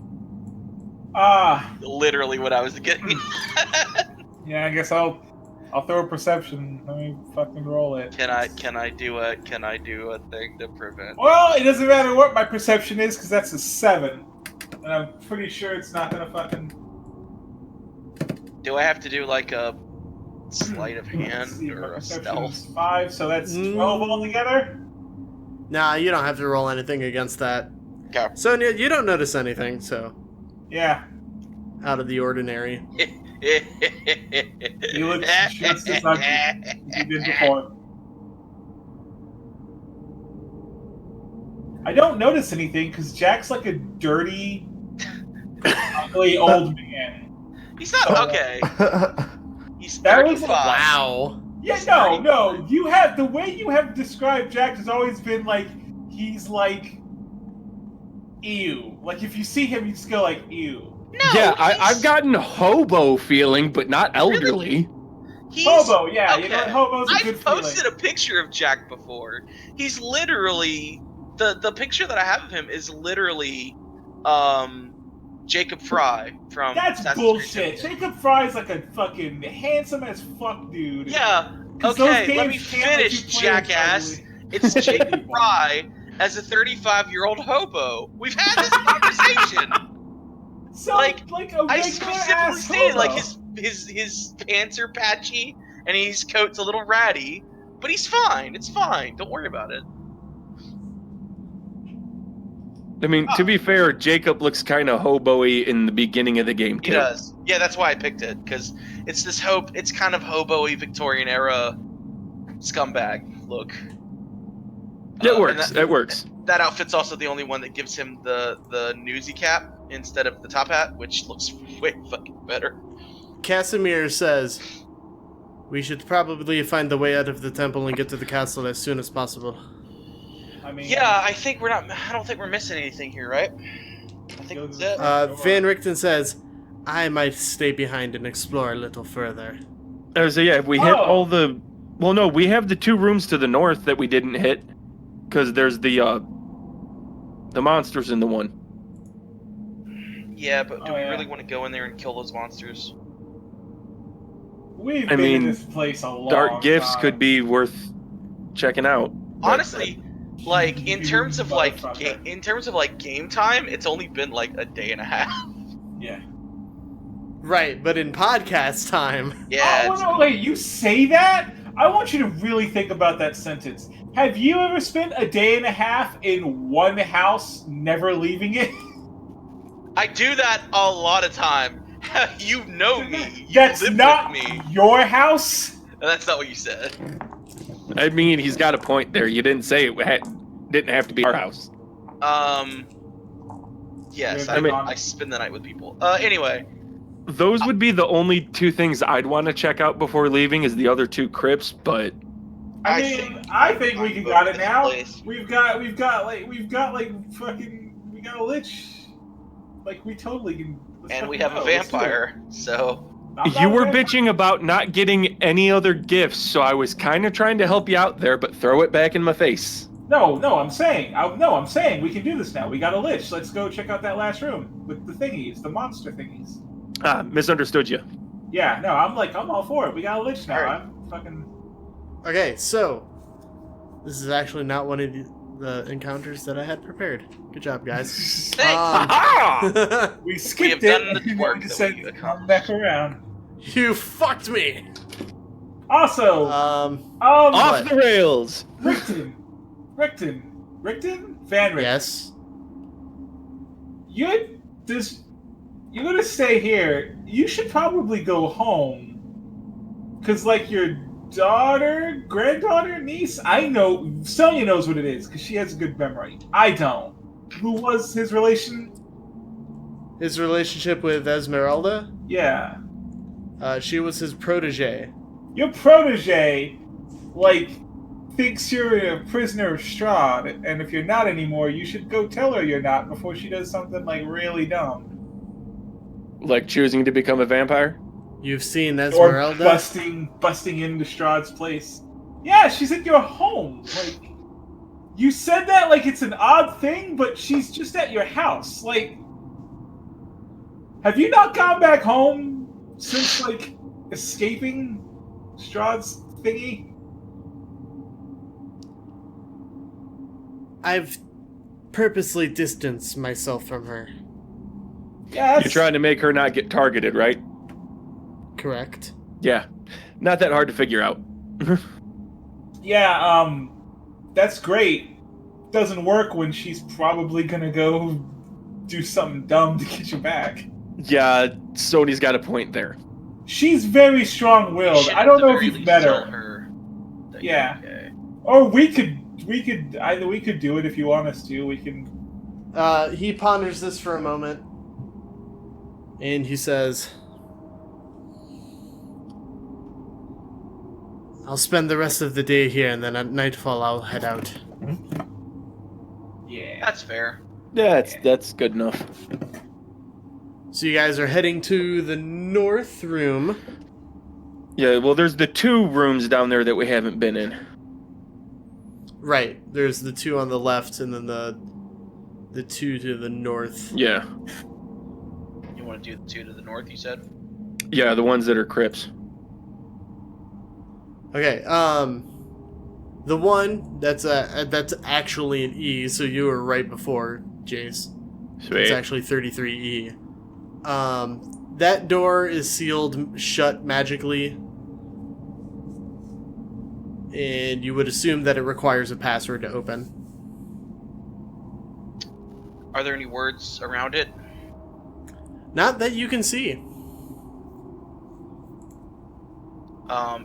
Literally what I was getting. Yeah. I guess I'll throw a perception. Let me fucking roll it. Can I do a thing to prevent? Well, it doesn't matter what my perception is because that's a 7, and I'm pretty sure it's not gonna fucking. Do I have to do like a sleight of Let's hand see, my or a perception stealth? is 5, so that's 12 altogether. Nah, you don't have to roll anything against that. Okay. Sonia, you don't notice anything, so Yeah. out of the ordinary. He looks just as ugly as he did before. I don't notice anything because Jack's like a dirty, ugly old man. He's not okay. He's That was 35. Wow. Yeah, He's no. You have the way you have described Jack has always been like he's like ew. Like if you see him, you just go like ew. No, Yeah, I've gotten hobo feeling, but not elderly. He's, Hobo, yeah, okay. you know what? Hobo's a good I've posted feeling. a picture of Jack before. He's literally the picture that I have of him is literally Jacob Fry from That's Assassin's bullshit. Creed 2. Jacob Fry's like a fucking handsome as fuck dude. Yeah. 'Cause those Okay, let me games can't let finish, you play jackass. ugly. It's Jacob Fry as a 35-year-old hobo. We've had this conversation. So, like, a I regular specifically ass stated like hobo. his pants are patchy and his coat's a little ratty, but he's fine. It's fine. Don't worry about it. I mean, to be fair, Jacob looks kind of hobo-y in the beginning of the game, He too. does. Yeah, that's why I picked it, because it's this it's kind of hobo-y Victorian era scumbag look. It works. It works. That outfit's also the only one that gives him the newsy cap instead of the top hat, which looks way fucking better. Casimir says, we should probably find the way out of the temple and get to the castle as soon as possible. I mean, Yeah, I don't think we're missing anything here, right? I think that's it. Van Richten says, I might stay behind and explore a little further. So yeah, we hit all the... Well, no, we have the 2 rooms to the north that we didn't hit. Because there's the monsters in the one. Yeah, but do we really want to go in there and kill those monsters? We've been in this place a long Dark gifts time. could be worth checking out. Honestly, like in You terms of motherfucker. game time, it's only been like a day and a half. Yeah. Right, but in podcast time... Yeah. Oh, no, wait, you say that? I want you to really think about that sentence. Have you ever spent a day and a half in one house, never leaving it? I do that a lot of time. You know me. You That's live not with me. your house? That's not what you said. I mean, he's got a point there. You didn't say it didn't have to be our house. Yes, I mean- I spend the night with people. Anyway. Those would be the only 2 things I'd want to check out before leaving is the other 2 crypts, but... I think we can got it now. Place. We got a lich. Like we totally can. And we have a vampire, so... You were bitching about not getting any other gifts, so I was kind of trying to help you out there, but throw it back in my face. No, I'm saying we can do this now. We got a lich. Let's go check out that last room with the thingies, the monster thingies. Misunderstood you. Yeah, no, I'm all for it. We got a lich now. Alright. I'm fucking. Okay, so... This is actually not one of the encounters that I had prepared. Good job, guys. Thanks. We We skipped have it. done the and work we that decided we to come back around. You fucked me! Also, Off the rails! Richten, Van Richten. Yes? You're gonna stay here. You should probably go home. Cause like your daughter, granddaughter, niece, I know Sonia knows what it is, because she has a good memory. I don't. Who was his relation? His relationship with Esmeralda? Yeah. She was his protege. Your protege, like, thinks you're a prisoner of Strahd, and if you're not anymore, you should go tell her you're not before she does something, like, really dumb. Like choosing to become a vampire? You've seen Or Esmeralda? busting into Strahd's place. Yeah, she's at your home. Like, you said that like it's an odd thing, but she's just at your house. Like, have you not gone back home since, like, escaping Strahd's thingy? I've purposely distanced myself from her. Yeah, You're trying to make her not get targeted, right? Correct. Yeah. Not that hard to figure out. Yeah, that's great. doesn't work when she's probably gonna go do something dumb to get you back. Yeah, Sony's got a point there. She's very strong-willed. I don't know if you've met Tell her. her that Yeah. you're okay. Or we could do it if you want us to. We can. He ponders this for a moment, and he says, I'll spend the rest of the day here, and then at nightfall I'll head out. Yeah. That's fair. Yeah, that's good enough. So you guys are heading to the north room. Yeah, well, there's the 2 rooms down there that we haven't been in. Right. There's the 2 on the left, and then the 2 to the north. Yeah. You want to do the 2 to the north, you said? Yeah, the ones that are crypts. Okay. The one that's actually an E, so you were right before Jace. Sweet. It's actually 33E. That door is sealed shut magically, and you would assume that it requires a password to open. Are there any words around it? Not that you can see.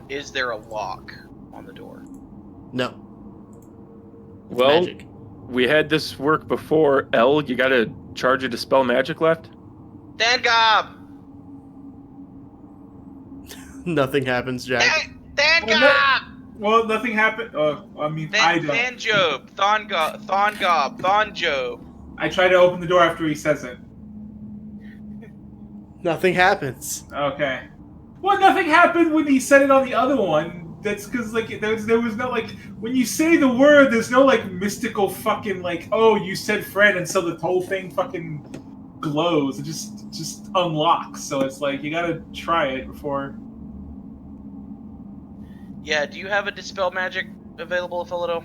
Is there a lock on the door? No. It's Well, magic. we had this work before. L, you got a charge of Dispel Magic left? Dangob! Nothing happens, Jack. Dangob! Well, nothing happened. I mean, I don't. Thanjob, Thonjob. I try to open the door after he says it. Nothing happens. Okay. Well, nothing happened when he said it on the other one. That's because like there was no like when you say the word, there's no like mystical fucking like oh you said friend and so the whole thing fucking glows. It just unlocks. So it's like you gotta try it before. Yeah, do you have a Dispel Magic available, Ilphelodel?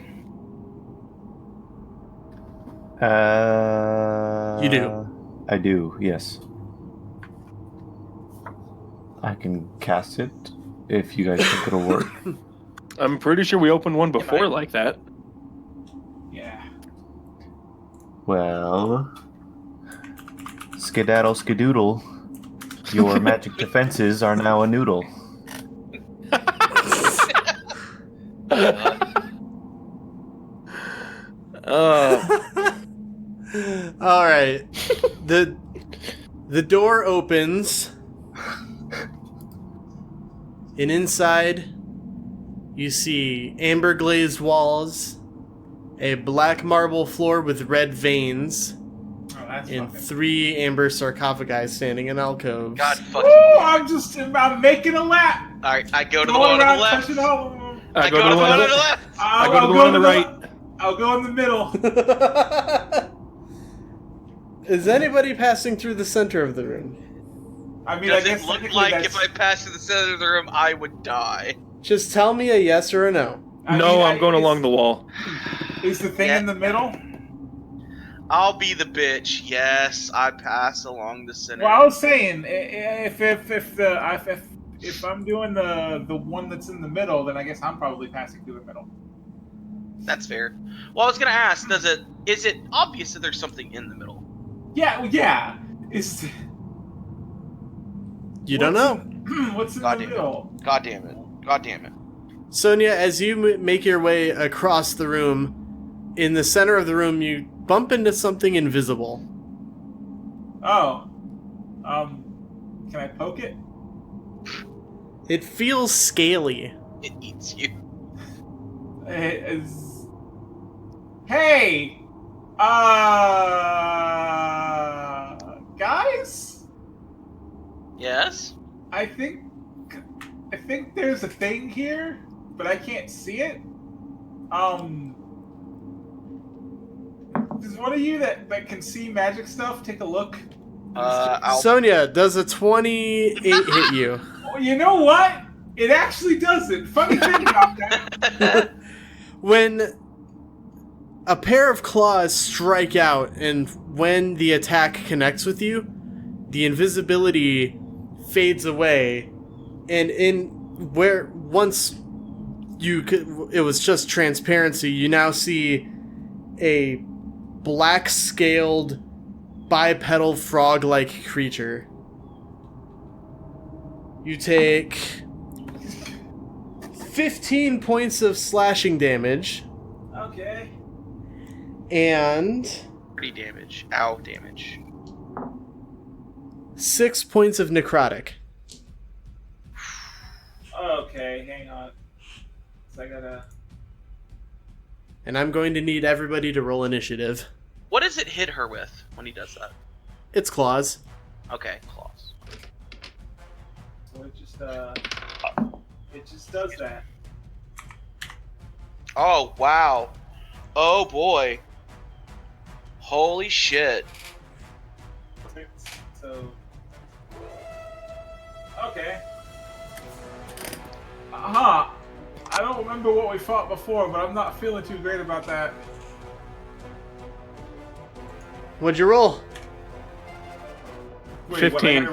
You do. I do, yes. I can cast it if you guys think it'll work. I'm pretty sure we opened one before I- like that. Yeah. Well, skedaddle skedoodle, your magic defenses are now a noodle. All right. The door opens, and inside you see amber glazed walls, a black marble floor with red veins, Oh, that's and fucking. 3 amber sarcophagi standing in alcoves. God fucking. Woo! I'm making a lap. Alright, I go to the Going one on around the left. touching all. I go to the one on the left. I go to the one on the right. I'll go in the middle. Is anybody passing through the center of the room? I mean, Does I guess it look technically like that's, if I pass to the center of the room, I would die? Just tell me a yes or a no. I'm going along the wall. Is the thing Yeah. in the middle? I'll be the bitch. Yes, I pass along the center. Well, I was saying, if I'm doing the one that's in the middle, then I guess I'm probably passing through the middle. That's fair. Well, I was gonna ask, is it obvious that there's something in the middle? Yeah, well, yeah. Is You don't know. what's in God the damn middle? God damn it. God damn it. Sonia, as you make your way across the room, in the center of the room, you bump into something invisible. Oh, can I poke it? It feels scaly. It eats you. Hey, guys, Yes? I think there's a thing here, but I can't see it. Does one of you that can see magic stuff take a look? Sonia, does a 28 hit you? Oh, you know what? It actually doesn't. Funny thing about that. When a pair of claws strike out, and when the attack connects with you, the invisibility fades away, and once you could, it was just transparency. You now see a black-scaled, bipedal frog-like creature. You take 15 points of slashing damage. Okay. And 30 damage. Ow damage. 6 points of necrotic. Okay, hang on. So I gotta... And I'm going to need everybody to roll initiative. What does it hit her with when he does that? It's claws. Okay, claws. So it just does that. Oh, wow. Oh, boy. Holy shit. So... Okay. I don't remember what we fought before, but I'm not feeling too great about that. What'd you roll? Wait, 15.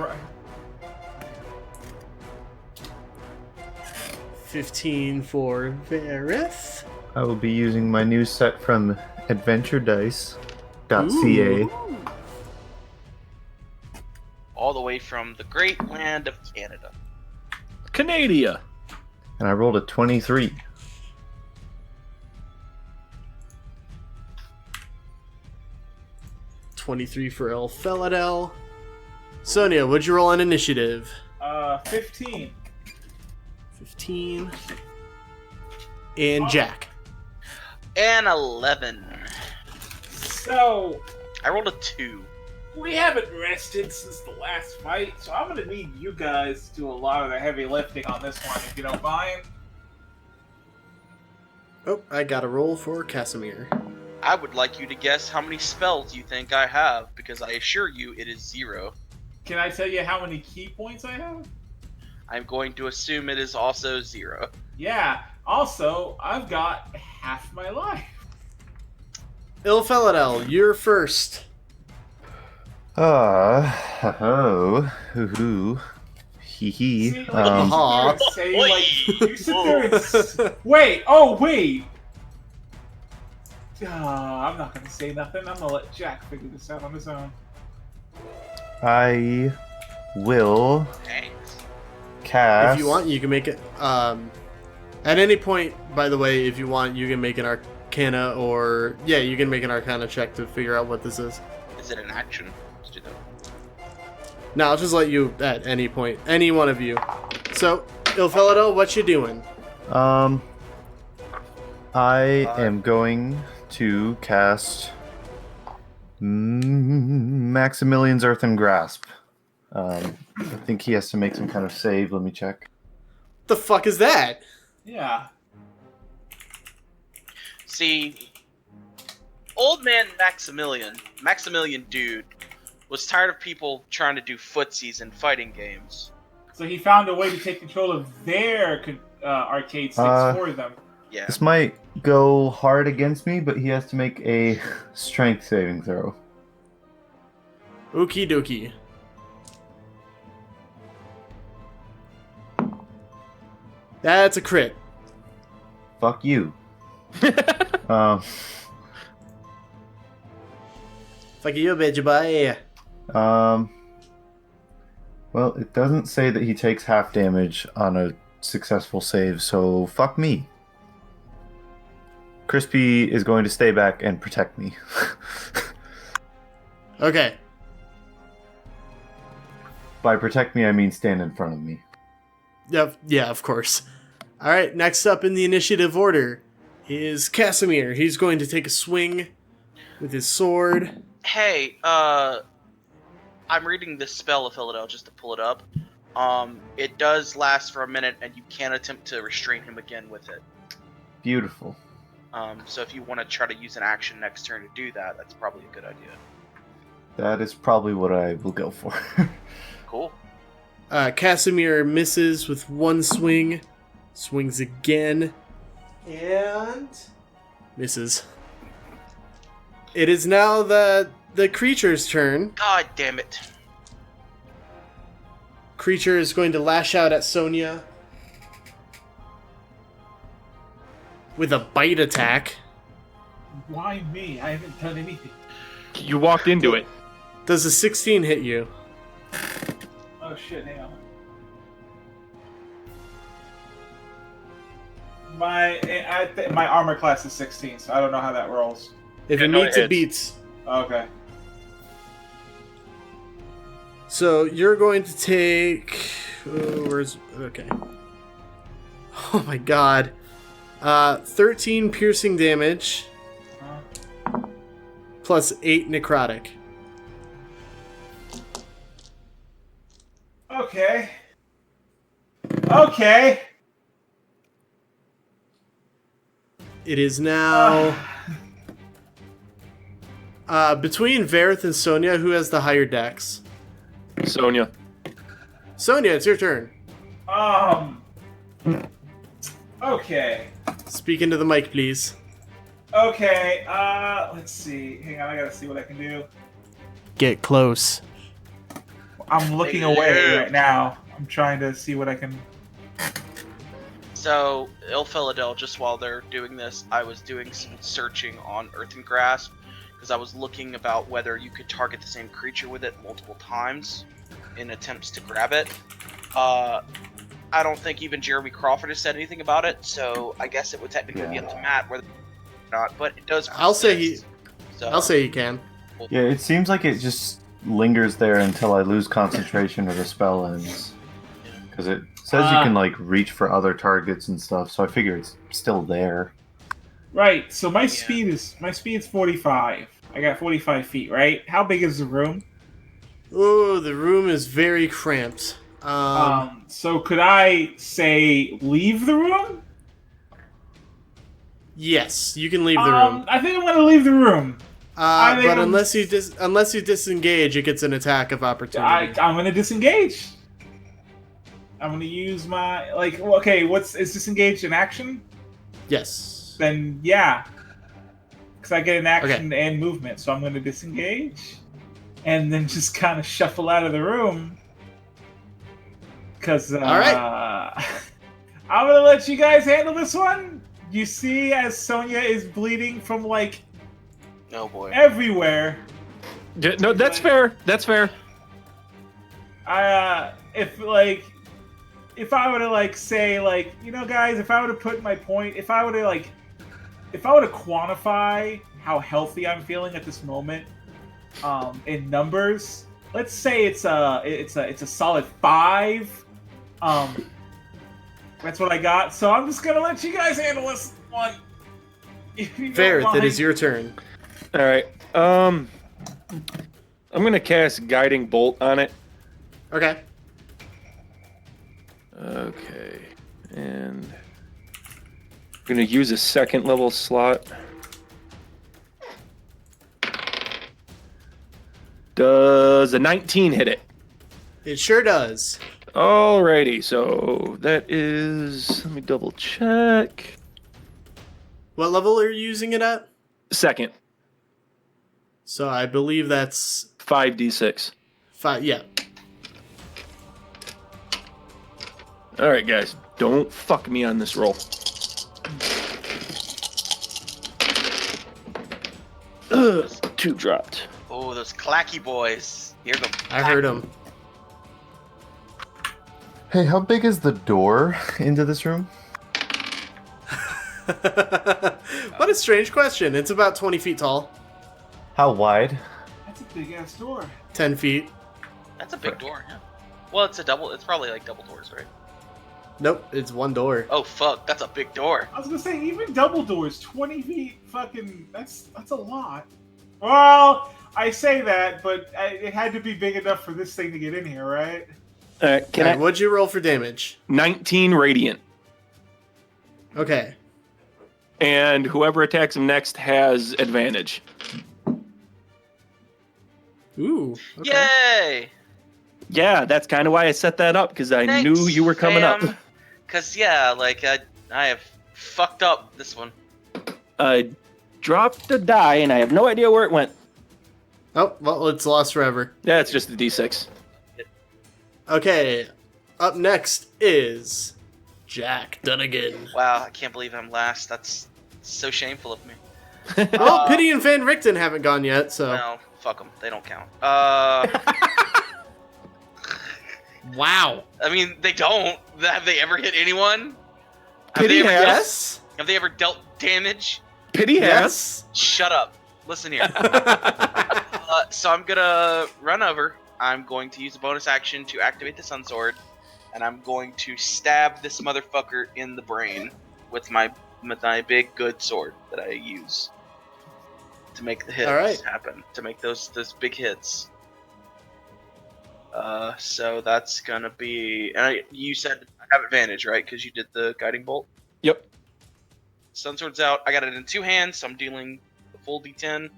15 for Varroth. I will be using my new set from AdventureDice.ca. Ooh. All the way from the great land of Canada. Canada. And I rolled a 23. $23 for Ilphelodel. Sonia, what'd you roll on initiative? 15. 15. And Jack. And 11. So, I rolled a 2. we haven't rested since the last fight, so I'm gonna need you guys to do a lot of the heavy lifting on this one, if you don't mind. Oh, I got a roll for Casimir. I would like you to guess how many spells you think I have, because I assure you it is 0. Can I tell you how many key points I have? I'm going to assume it is also 0. Yeah, also, I've got half my life. Ilphelodel, you're first. Hoo-hoo. Hee-hee. See, Aw. you sit there and wait, oh, wait! I'm not gonna say nothing. I'm gonna let Jack figure this out on his own. I will Thanks. cast... If you want, you can make it. At any point, by the way, if you want, you can make an Arcana or you can make an Arcana check to figure out what this is. Is it an action? Let's do that. No, I'll just let you at any point, any one of you. So, Ilphelodel, what you doing? I am going to cast Maximilian's Earthen Grasp. I think he has to make some kind of save. Let me check. The fuck is that? Yeah. See, old man Maximilian dude, was tired of people trying to do footsies and fighting games. So he found a way to take control of their arcade sticks for them. Yeah. This might go hard against me, but he has to make a strength saving throw. Okie dokie. That's a crit. Fuck you. Fuck you, bitch, bye. Well, it doesn't say that he takes half damage on a successful save, so fuck me. Crispy is going to stay back and protect me. Okay. By protect me, I mean stand in front of me. Yep. Yeah, of course. All right. Next up in the initiative order is Casimir. He's going to take a swing with his sword. Hey, I'm reading this spell of Ilphelodel just to pull it up. It does last for a minute, and you can attempt to restrain him again with it. Beautiful. So if you want to try to use an action next turn to do that, that's probably a good idea. That is probably what I will go for. Cool. Casimir misses with one swing, swings again, and misses. It is now the creature's turn. God damn it. Creature is going to lash out at Sonia with a bite attack. Why me? I haven't done anything. You walked into it. Does a 16 hit you? Oh shit, hang on. My armor class is 16, so I don't know how that rolls. If Yeah, it no, meets, it it beats. Okay. So you're going to take. Where's. Okay. Oh my god. 13 piercing damage. Plus 8 necrotic. Okay. Okay. It is now. Between Varroth and Sonia, who has the higher dex? Sonia. Sonia, it's your turn. Okay. Speak into the mic, please. Okay, let's see. Hang on, I gotta see what I can do. Get close. I'm looking away right now. I'm trying to see what I can... So, Ilphelodel, just while they're doing this, I was doing some searching on Earthen Grasp, because I was looking about whether you could target the same creature with it multiple times in attempts to grab it. I don't think even Jeremy Crawford has said anything about it, so I guess it would technically be up to Matt whether or not, but it does I'll say persist. So, I'll say he can. Yeah, it seems like it just lingers there until I lose concentration or the spell ends. Because it says you can like reach for other targets and stuff, so I figure it's still there. Right, so my speed's 45. I got 45 feet, right? How big is the room? Oh, the room is very cramped. So could I say leave the room? Yes, you can leave the room. I think I'm gonna leave the room. But unless you disengage, it gets an attack of opportunity. I'm gonna disengage. I'm gonna use my okay. Is disengage an action? Yes. Then yeah, because I get an action and movement, so I'm gonna disengage, and then just kind of shuffle out of the room. Because all right, I'm gonna let you guys handle this one. You see, as Sonia is bleeding from oh boy, everywhere. No, that's fair. That's fair. If I were to say guys, if I were to put my point, if I were to quantify how healthy I'm feeling at this moment, in numbers, let's say it's a solid 5. That's what I got. So I'm just gonna let you guys handle this one. Varroth, it is your turn. All right. I'm gonna cast Guiding Bolt on it. Okay. Okay. And I'm gonna use a second level slot. Does a 19 hit it? It sure does. Alrighty, so that is... Let me double check. What level are you using it at? Second. So I believe that's 5d6. 5. Yeah. Alright, guys. Don't fuck me on this roll. Ugh, 2 dropped. Oh, those clacky boys. Hear them. I heard him. Hey, how big is the door into this room? What a strange question. It's about 20 feet tall. How wide? That's a big ass door. 10 feet. That's a big door, yeah. Well, it's probably like double doors, right? Nope, it's one door. Oh fuck, that's a big door. I was gonna say even double doors, 20 feet, fucking that's a lot. Well, I say that, but it had to be big enough for this thing to get in here, right? Alright, what'd you roll for damage? 19 radiant. Okay. And whoever attacks him next has advantage. Ooh. Okay. Yay! Yeah, that's kind of why I set that up, because I knew you were coming up. Because, I have fucked up this one. I dropped a die, and I have no idea where it went. Oh, well, it's lost forever. Yeah, it's just a d6. Okay, up next is Jack Dunnigan. Wow, I can't believe I'm last. That's so shameful of me. Well, Pity and Van Richten haven't gone yet, so. Well, fuck them. They don't count. Wow. I mean, they don't. Have they ever hit anyone? Pity have they ever, Yes. Have they ever dealt damage? Pity has. Yes. Shut up. Listen here. So I'm gonna run over. I'm going to use a bonus action to activate the Sun Sword, and I'm going to stab this motherfucker in the brain with my big good sword that I use to make the hits happen. To make those big hits. So that's gonna be. And you said I have advantage, right? Because you did the guiding bolt. Yep. Sun Sword's out. I got it in 2 hands, so I'm dealing the full D10.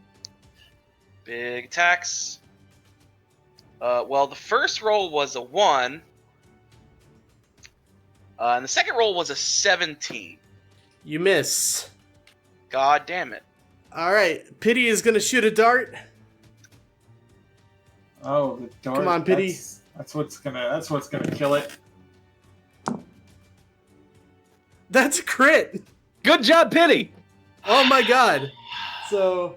Big attacks. Well, the first roll was a 1. And the second roll was a 17. You miss. God damn it. All right. Pity is going to shoot a dart. Oh, the dart. Come on, Pity. That's what's gonna kill it. That's a crit. Good job, Pity. Oh my god. So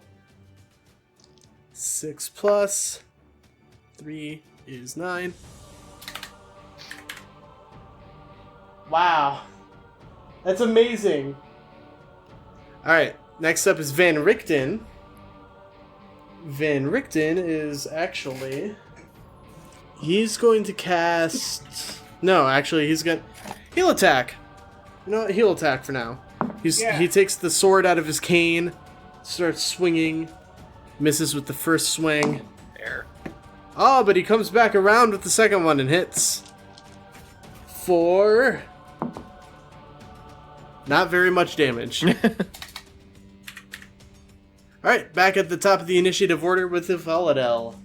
6 plus 3 is 9. Wow. That's amazing. Alright, next up is Van Richten. Van Richten is actually... He's going to cast... No, actually, he's going to... Heal attack. You know what? Heal attack for now. He takes the sword out of his cane, starts swinging, misses with the first swing. There. Oh, but he comes back around with the second one and hits. 4. Not very much damage. Alright, back at the top of the initiative order with Ilphelodel.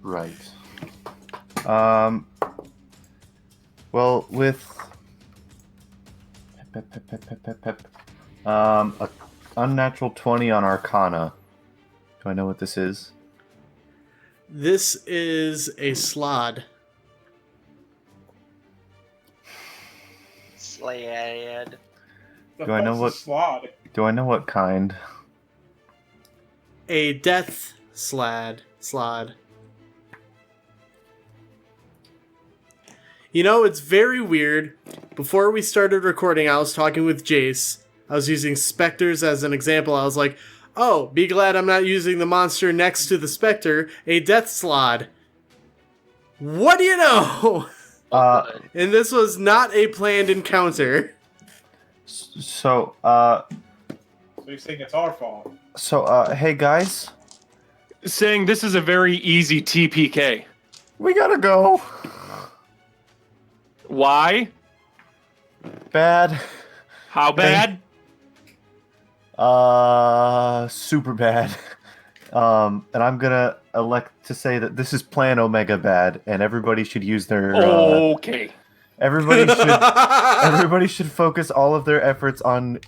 Right. Well, with a unnatural 20 on Arcana. Do I know what this is? This is a slod. Slad. Do I know what? Slod? Do I know what kind? A death slod. You know, it's very weird. Before we started recording, I was talking with Jace. I was using specters as an example. I was like, oh, be glad I'm not using the monster next to the specter, a death slod. What do you know? And this was not a planned encounter. So you're saying it's our fault? Hey guys, Saying this is a very easy TPK. we gotta go. Why? Bad. How bad? Super bad. And I'm gonna elect to say that this is Plan Omega bad, and everybody should use their. Okay. Everybody should focus all of their efforts on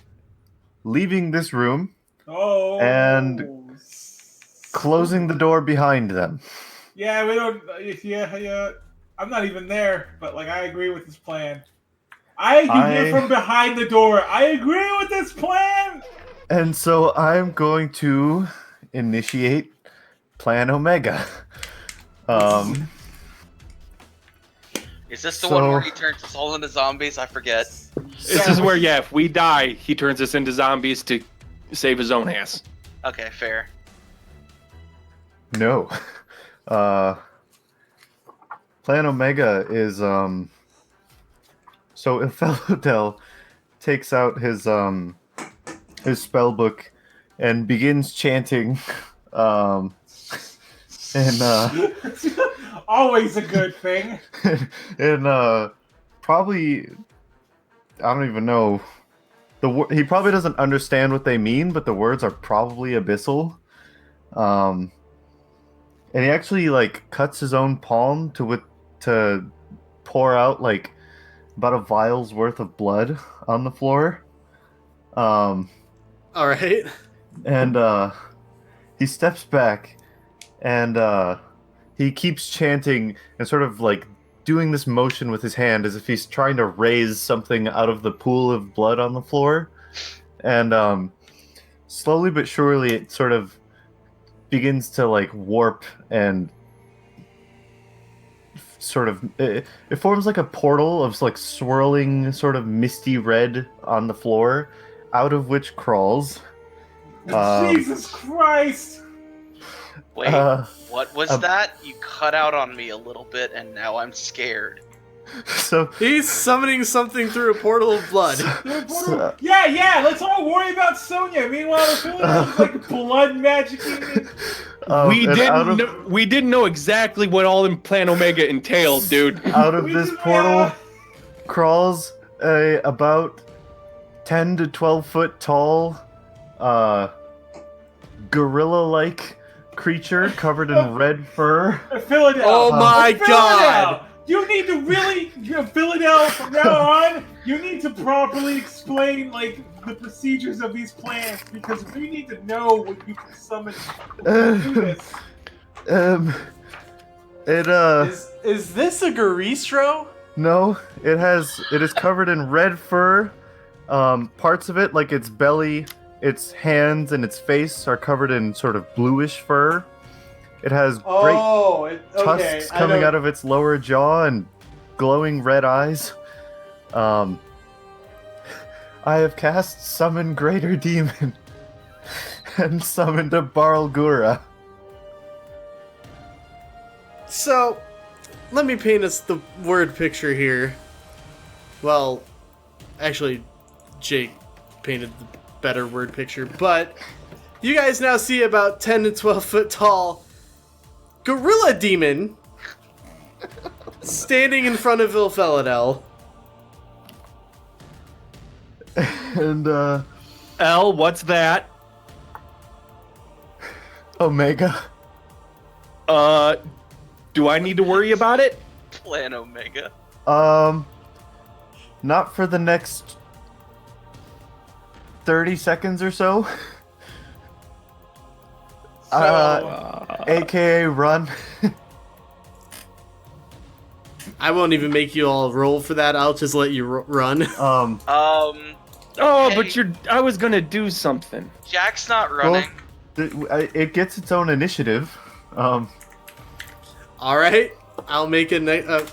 leaving this room Oh. and closing the door behind them. Yeah, we don't. Yeah. I'm not even there, but like I agree with this plan. I can hear from behind the door. I agree with this plan. And so I'm going to initiate Plan Omega. Is this the one where he turns us all into zombies? I forget. This is where, yeah, if we die, he turns us into zombies to save his own ass. Okay, fair. No. Plan Omega is so Ilphelodel takes out his spell book and begins chanting Always a good thing. and probably I don't even know he probably doesn't understand what they mean, but the words are probably abyssal. And he actually like cuts his own palm to pour out like about a vial's worth of blood on the floor. All right. And he steps back and he keeps chanting and sort of like doing this motion with his hand as if he's trying to raise something out of the pool of blood on the floor. And slowly but surely it sort of begins to like warp and sort of it forms like a portal of like swirling sort of misty red on the floor, out of which crawls Jesus Christ! Wait, uh, what was that? You cut out on me a little bit, and now I'm scared. so He's summoning something through a portal of blood. Yeah, let's all worry about Sonia. Meanwhile, the Philadelphia's like blood magicking. We didn't know exactly what all in Plan Omega entailed, dude. out of this portal crawls a about 10 to 12 foot tall gorilla-like creature covered in red fur. Philadelphia. Oh my god! You need to really, Philadelphia, from now on, you need to properly explain, like, the procedures of these plants, because we need to know what you can summon to do this. Is this a Garistro? No, it is covered in red fur. Parts of it, like its belly, its hands, and its face, are covered in sort of bluish fur. It has great tusks coming out of its lower jaw and glowing red eyes. I have cast Summon Greater Demon and summoned a Barlgura. So, let me paint us the word picture here. Well, actually, Jake painted the better word picture, but you guys now see about 10 to 12 foot tall gorilla demon standing in front of Ilphelodel. And, L, what's that? Omega. Do I need to worry about it? Plan Omega. Not for the next 30 seconds or so. AKA run. I won't even make you all roll for that. I'll just let you run. Oh, Hey. but I was gonna do something. Jack's not running. It gets its own initiative. All right, I'll make a.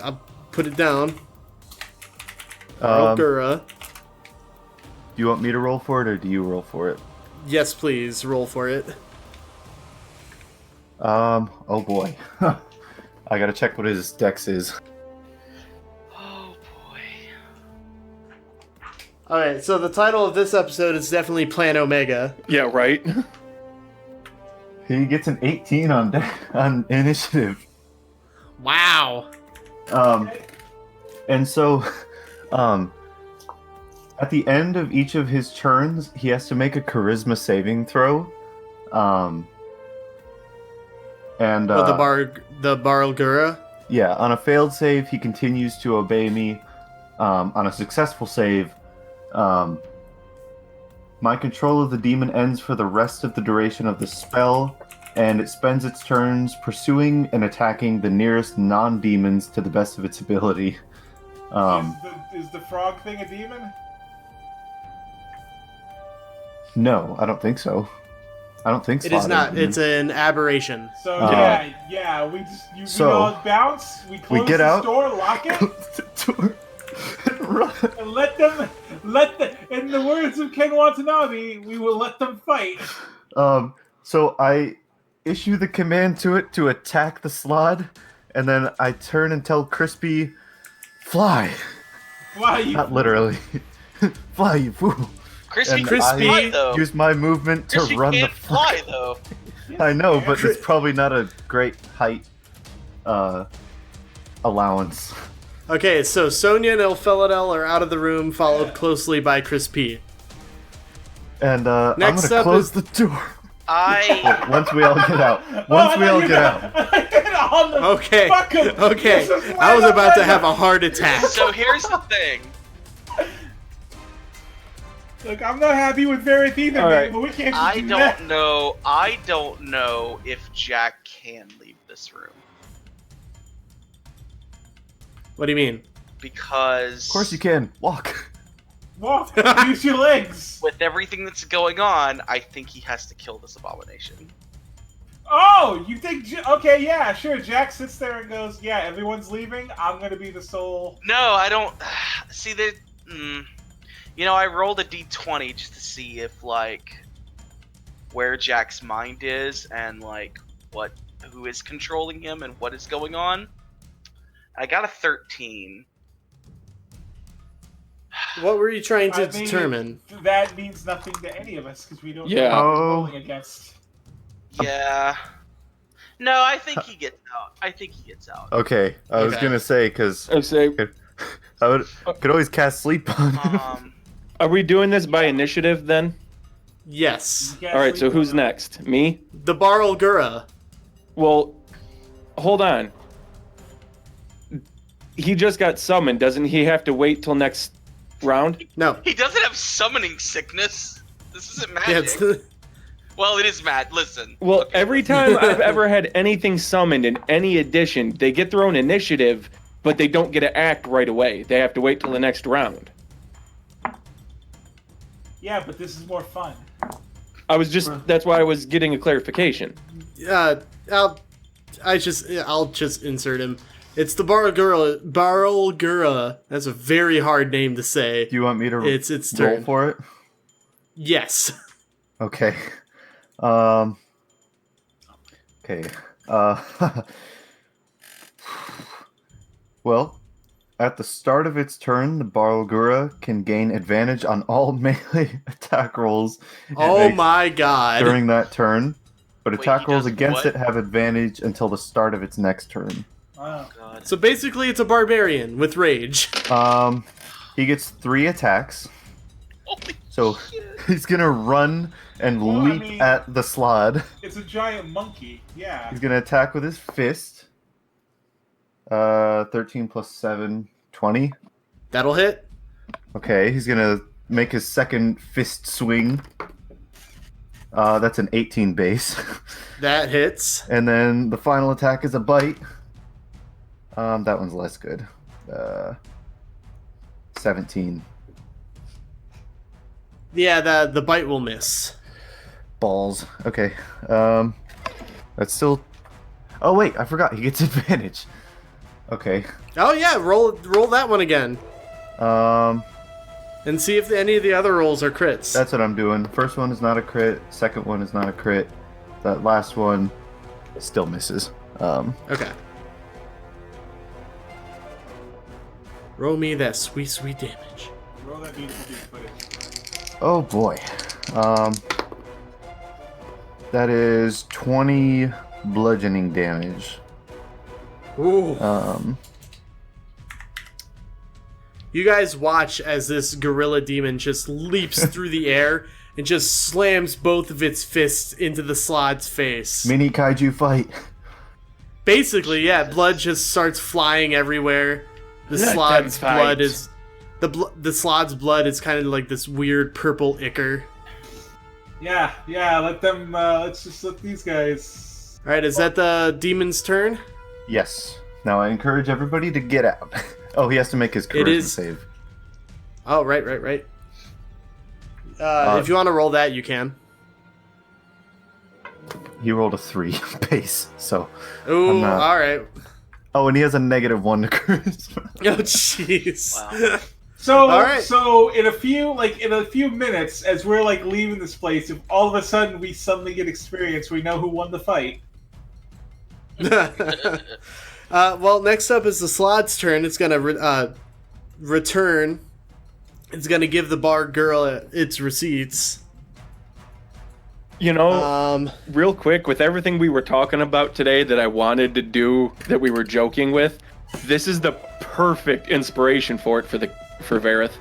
I'll put it down. Barlgura. Do you want me to roll for it, or do you roll for it? Yes, please roll for it. Oh boy. I gotta check what his dex is. Oh boy. Alright, so the title of this episode is definitely Plan Omega. Yeah, right. He gets an 18 on initiative. Wow. And so, at the end of each of his turns, he has to make a charisma saving throw. The Barlgura? Yeah, on a failed save, he continues to obey me. On a successful save, my control of the demon ends for the rest of the duration of the spell, and it spends its turns pursuing and attacking the nearest non-demons to the best of its ability. Is the frog thing a demon? No, I don't think so. I don't think so. It is not. It's an aberration. So we all bounce. We close get the out. door, lock it, and let them. In the words of Ken Watanabe, we will let them fight. So I issue the command to it to attack the slod, and then I turn and tell Crispy, "Fly." Fly, you. Not literally. Fly, you fool. Crispy, Crispy fly, though. Use my movement to Crispy run the can't fly though. I know, but it's probably not a great height allowance. Okay, so Sonia and Ilphelodel are out of the room, followed closely by Chris P. And I'm Next gonna up close is- the door. I Once we all get out. Once we all get out. Okay, Fuck 'em. okay. This is I was right about to up have a heart attack. so here's the thing. Look, I'm not happy with Varroth either, All man, right. but we can't just I do that. don't know if Jack can leave this room What do you mean? because Of course you can. Walk. Walk. Use your legs. With everything that's going on, I think he has to kill this abomination. Oh, you think? Okay, yeah, sure. Jack sits there and goes, "Yeah, everyone's leaving. I'm gonna be the sole." No, I don't. See, that. I rolled a d20 just to see if where Jack's mind is and who is controlling him and what is going on. I got a 13. What were you trying to I mean, determine? That means nothing to any of us because we don't Yeah. know what we're rolling against. Yeah. No, I think he gets out. Okay, I was Okay. gonna say because I say, could always cast sleep on him. are we doing this by initiative then? Yes. You can't All right, so sleep who's on it. next? Me? The Barl Gura. Well, hold on. He just got summoned. Doesn't he have to wait till next round? No. He doesn't have summoning sickness. This isn't magic. Yeah, it's Well, it is mad. Listen. Well, Okay. every time I've ever had anything summoned in any edition, they get their own initiative, but they don't get to act right away. They have to wait till the next round. Yeah, but this is more fun. That's why I was getting a clarification. I'll just insert him. It's the Barl Gura. That's a very hard name to say. Do you want me to It's roll turn. for it? Yes. Okay. Okay. Well, at the start of its turn, the Barlgura can gain advantage on all melee attack rolls it Oh makes my god. during that turn, but Wait, attack he rolls does against what? it have advantage until the start of its next turn. Wow. God. So basically, it's a barbarian with rage. He gets 3 attacks, Holy so shit. he's gonna run and Well, I leap mean- at the slod. It's a giant monkey. Yeah. He's gonna attack with his fist. 13 plus 7, 20. That'll hit. Okay, he's gonna make his second fist swing. That's an 18 base. That hits. And then the final attack is a bite. That one's less good. 17. Yeah, the bite will miss. Balls. Okay. That's still. Oh wait, I forgot. He gets advantage. Okay. Oh yeah, roll that one again. Um, And see if any of the other rolls are crits. that's what I'm doing. First one is not a crit. Second one is not a crit. That last one still misses. Okay. Roll me that sweet, sweet damage. Roll that beautiful footage. Oh boy. That is 20 bludgeoning damage. Ooh. Um, You guys watch as this gorilla demon just leaps through the air and just slams both of its fists into the slod's face. mini kaiju fight. Basically, yeah, blood just starts flying everywhere. The Let slod's them fight. blood is the slod's blood is kind of like this weird purple ichor. Yeah, let them, let's just let these guys. All right, is that the demon's turn? Yes. Now I encourage everybody to get out. Oh, he has to make his charisma is- save. Oh, right. If you want to roll that, you can. He rolled a 3 base, so. Ooh, I'm not- all right. Oh, and he has a -1 to charisma. Oh, jeez. Wow. So, All right. so in a few minutes, as we're leaving this place, if all of a sudden we suddenly get experience, we know who won the fight. Well, next up is the slod's turn. It's gonna return. It's gonna give the bar girl its receipts. You know, Um, real quick, with everything we were talking about today that I wanted to do that we were joking with, this is the perfect inspiration for it for Varroth.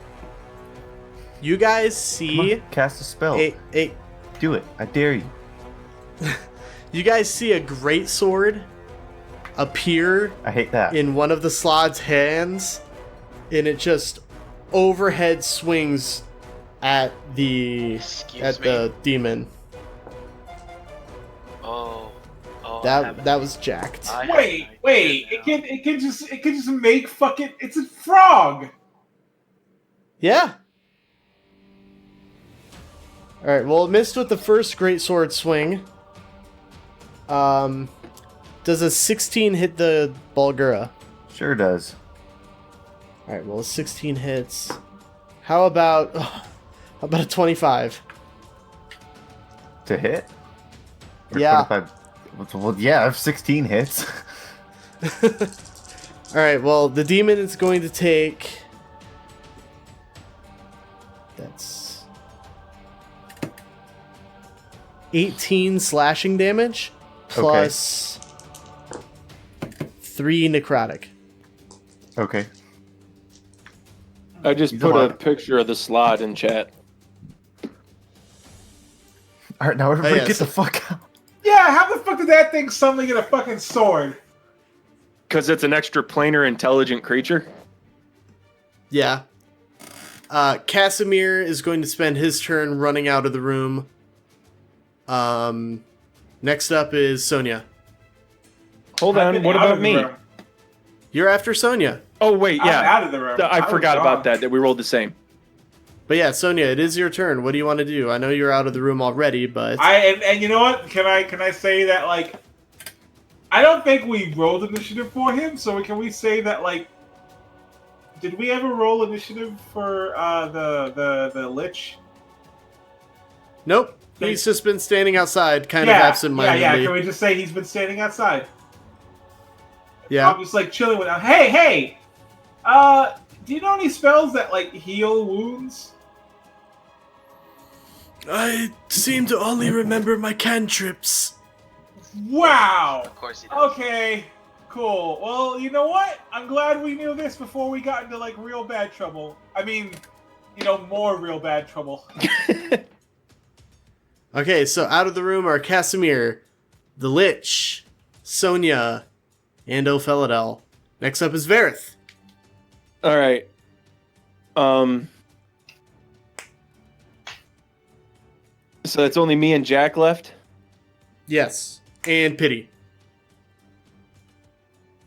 you guys Come see on, cast a spell. a Do it. I dare you. you guys see a great sword appear I hate that. in one of the slod's hands, and it just overhead swings at Excuse me. the demon. Oh, That was jacked. I have Wait, an wait! idea now. It can just make fucking. It's a frog. Yeah. Alright, well, it missed with the first greatsword swing. Does a 16 hit the Bulgura? Sure does. Alright, well, 16 hits. How about a 25? To hit? Or Yeah. 25? Well, yeah, I have 16 hits. Alright, well, the demon is going to take... That's... 18 slashing damage, plus 3 necrotic. Okay. I just He's put a alive. picture of the slot in chat. Alright, now everybody yeah, get so- the fuck out. Yeah, how the fuck did that thing suddenly get a fucking sword? Because it's an extra planar intelligent creature. Yeah. Casimir is going to spend his turn running out of the room. Next up is Sonia. Hold I've on, been what out about of the me? room. You're after Sonia. Oh, wait, I'm yeah. out of the room. I was forgot about gone. that we rolled the same. But yeah, Sonia, it is your turn. What do you want to do? I know you're out of the room already, but... And you know what? Can I say that, like, I don't think we rolled initiative for him, so can we say that, like, did we ever roll initiative for the Lich? Nope. He's just been standing outside, kind of Yeah, absent-mindedly. can we just say he's been standing outside? Yeah. I'm just, like, chilling with him. Hey! Do you know any spells that, like, heal wounds? I seem to only remember my cantrips. Wow! Of course he does. Okay, cool. Well, you know what? I'm glad we knew this before we got into, like, real bad trouble. I mean, more real bad trouble. Okay, so out of the room are Casimir, the Lich, Sonia, and Ilphelodel. Next up is Varroth. All right. So it's only me and Jack left? Yes. And Pity.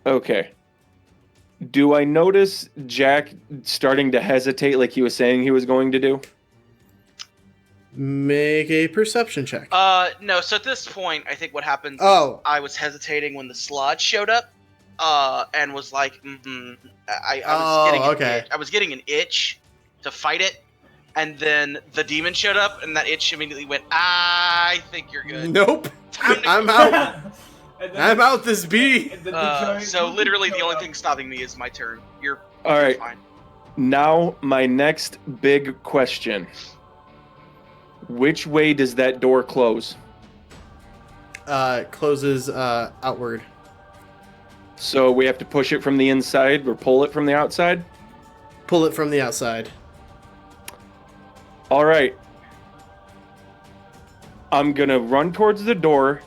Okay. Do I notice Jack starting to hesitate like he was saying he was going to do? Make a perception check. No. So at this point, I think what happened. Oh. I was hesitating when the slot showed up, and was like, I was getting okay. I was getting an itch to fight it, and then the demon showed up, and that itch immediately went. I think you're good. Nope. Time to I'm go. out. And then I'm out this bee. and then the giant So monkey literally, the showed only up. thing stopping me is my turn. You're All right. fine. Now, my next big question. Which way does that door close? Closes outward. So we have to push it from the inside or pull it from the outside? Pull it from the outside. All right. I'm going to run towards the door,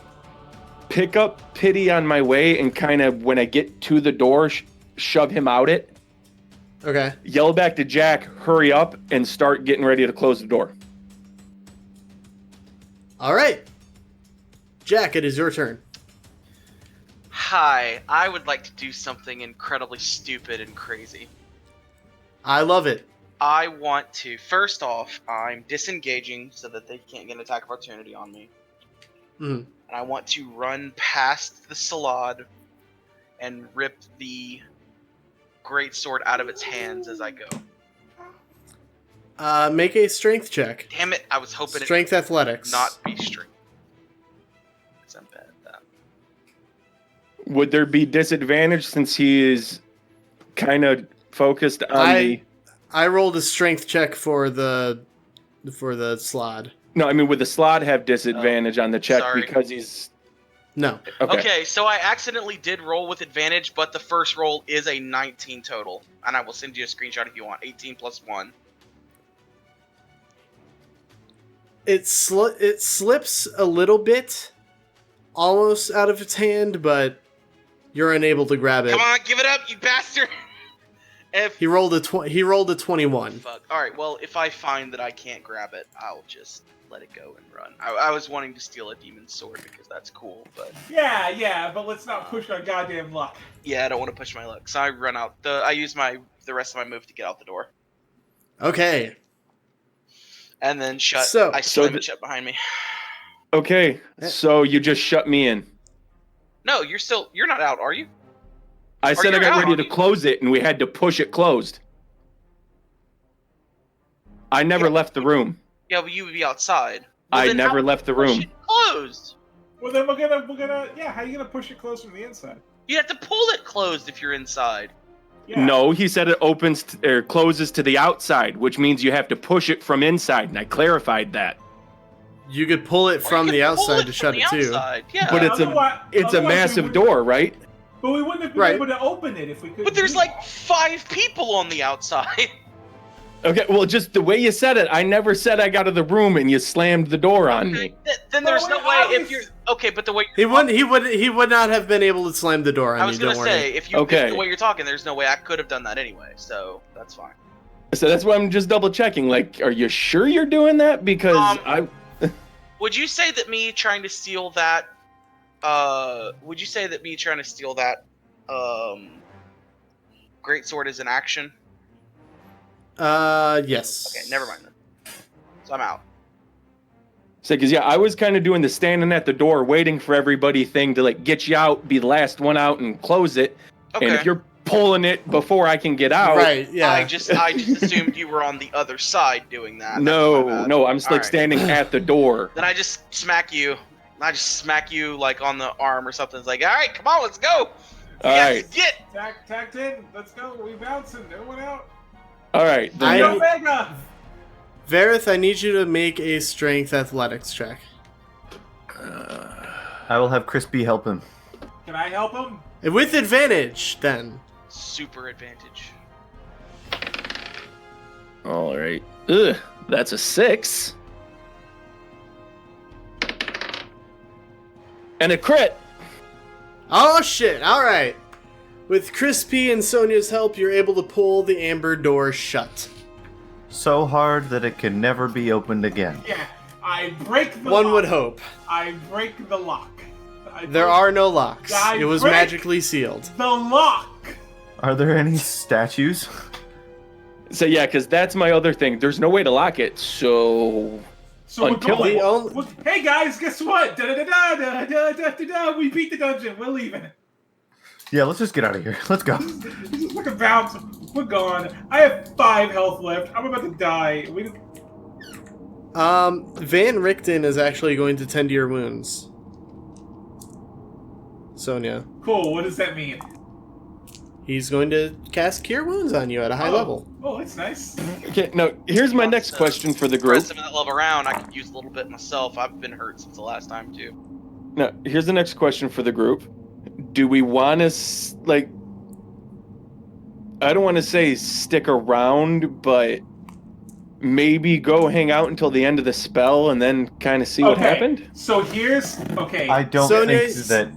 pick up Pity on my way, and kind of, when I get to the door, shove him out it. Okay. Yell back to Jack, hurry up, and start getting ready to close the door. All right. Jack, it is your turn. Hi, I would like to do something incredibly stupid and crazy. I love it. I want to. First off, I'm disengaging so that they can't get an attack of opportunity on me. Mhm. And I want to run past the Salad and rip the great sword out of its hands as I go. Make a strength check. Damn it! I was hoping Strength it athletics. would not be strength. 'Cause I'm bad at that. Would there be disadvantage since he is kind of focused on I rolled a strength check for the slot. No, I mean, would the slot have disadvantage on the check sorry. because he's... No. Okay, so I accidentally did roll with advantage, but the first roll is a 19 total. And I will send you a screenshot if you want. 18 plus 1. It slips a little bit, almost out of its hand, but you're unable to grab it. Come on, give it up, you bastard! If He rolled a 21. Fuck. Alright, well, if I find that I can't grab it, I'll just let it go and run. I was wanting to steal a demon's sword because that's cool, but Yeah, but let's not push our goddamn luck. yeah, I don't want to push my luck. So I run out. I use the rest of my move to get out the door. Okay. And then shut. So- I slam it shut behind me. Okay, so you just shut me in. No, you're not out, are you? I said I you're got out, ready aren't to you? close it, and we had to push it closed. I never left the room. Yeah, but you would be outside. Well, I then never how left the push room. it closed. Well, then we're gonna. Yeah, how are you gonna push it close from the inside? You have to pull it closed if you're inside. Yeah. No, he said it opens or closes to the outside, which means you have to push it from inside, and I clarified that. You could pull it Or from you the can pull outside to from shut the it too. outside, yeah. But it's a otherwise we massive wouldn't- door, right? But we wouldn't have been Right. able to open it if we could. But there's like 5 people on the outside. Okay, well, just the way you said it, I never said I got out of the room and you slammed the door on me. Then No, there's no wait, way if obvious- you're okay. But the way He would not have been able to slam the door on I you. was gonna Don't worry. say if Okay. the way you're talking, there's no way I could have done that anyway. So that's fine. So that's why I'm just double checking. Like, are you sure you're doing that? Because Would you say that me trying to steal that? Would you say that me trying to steal that? Greatsword is an action. Yes. Okay, never mind then. So I'm out. because I was kind of doing the standing at the door, waiting for everybody thing to like get you out, be the last one out, and close it. Okay. And if you're pulling it before I can get out, Right. Yeah. I just assumed you were on the other side doing that. That's my no, bad. I'm like Alright. standing at the door. Then I just smack you. I just smack you like on the arm or something. It's like, all right, come on, let's go. All Yes, right, get. Tacked in. Let's go. We bouncing. Everyone out. all right. I- Then, Omega. Varroth, I need you to make a strength athletics check. I will have Crispy help him. Can I help him? And with advantage, then. Super advantage. all right. Ugh, that's a 6. And a crit. Oh shit! All right. With Crispy and Sonia's help, you're able to pull the amber door shut. So hard that it can never be opened again. Yeah. I break the One lock. would hope. I break the lock. There are no locks. I It was break- magically sealed. the lock. Are there any statues? So because that's my other thing. There's no way to lock it. So So Until we're the going. only- Hey guys, guess what? Da da da da da da da da. We beat the dungeon. We're leaving. Yeah, let's just get out of here. Let's go. Look at bounce. We're gone. I have 5 health left. I'm about to die. Van Richten is actually going to tend to your wounds. Sonia. Cool. What does that mean? He's going to cast Cure Wounds on you at a high level. Oh, that's nice. okay, now here's my next question for the group. Rest of that level around, I could use a little bit myself. I've been hurt since the last time too. Now here's the next question for the group. Do we want to like? I don't want to say stick around, but maybe go hang out until the end of the spell and then kind of see what happened. So here's okay. I don't Sonia think is- that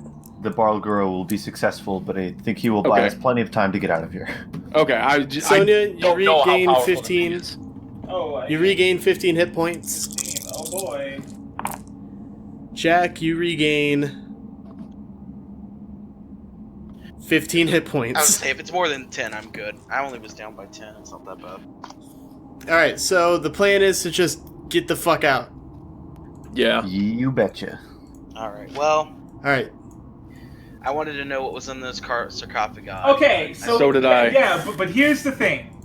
the Barlguro will be successful, but I think he will buy Okay. us plenty of time to get out of here. Okay, Sonia, you don't know how regain powerful the 15. thing is. You regain 15 hit points. Oh boy. Jack, you regain 15 hit I would points. say if it's more than 10, I'm good. I only was down by 10. It's not that bad. Alright, so the plan is to just get the fuck out. Yeah. You betcha. All right. Well, Alright. I wanted to know what was in those sarcophagi. Okay, So did I. Yeah, but here's the thing.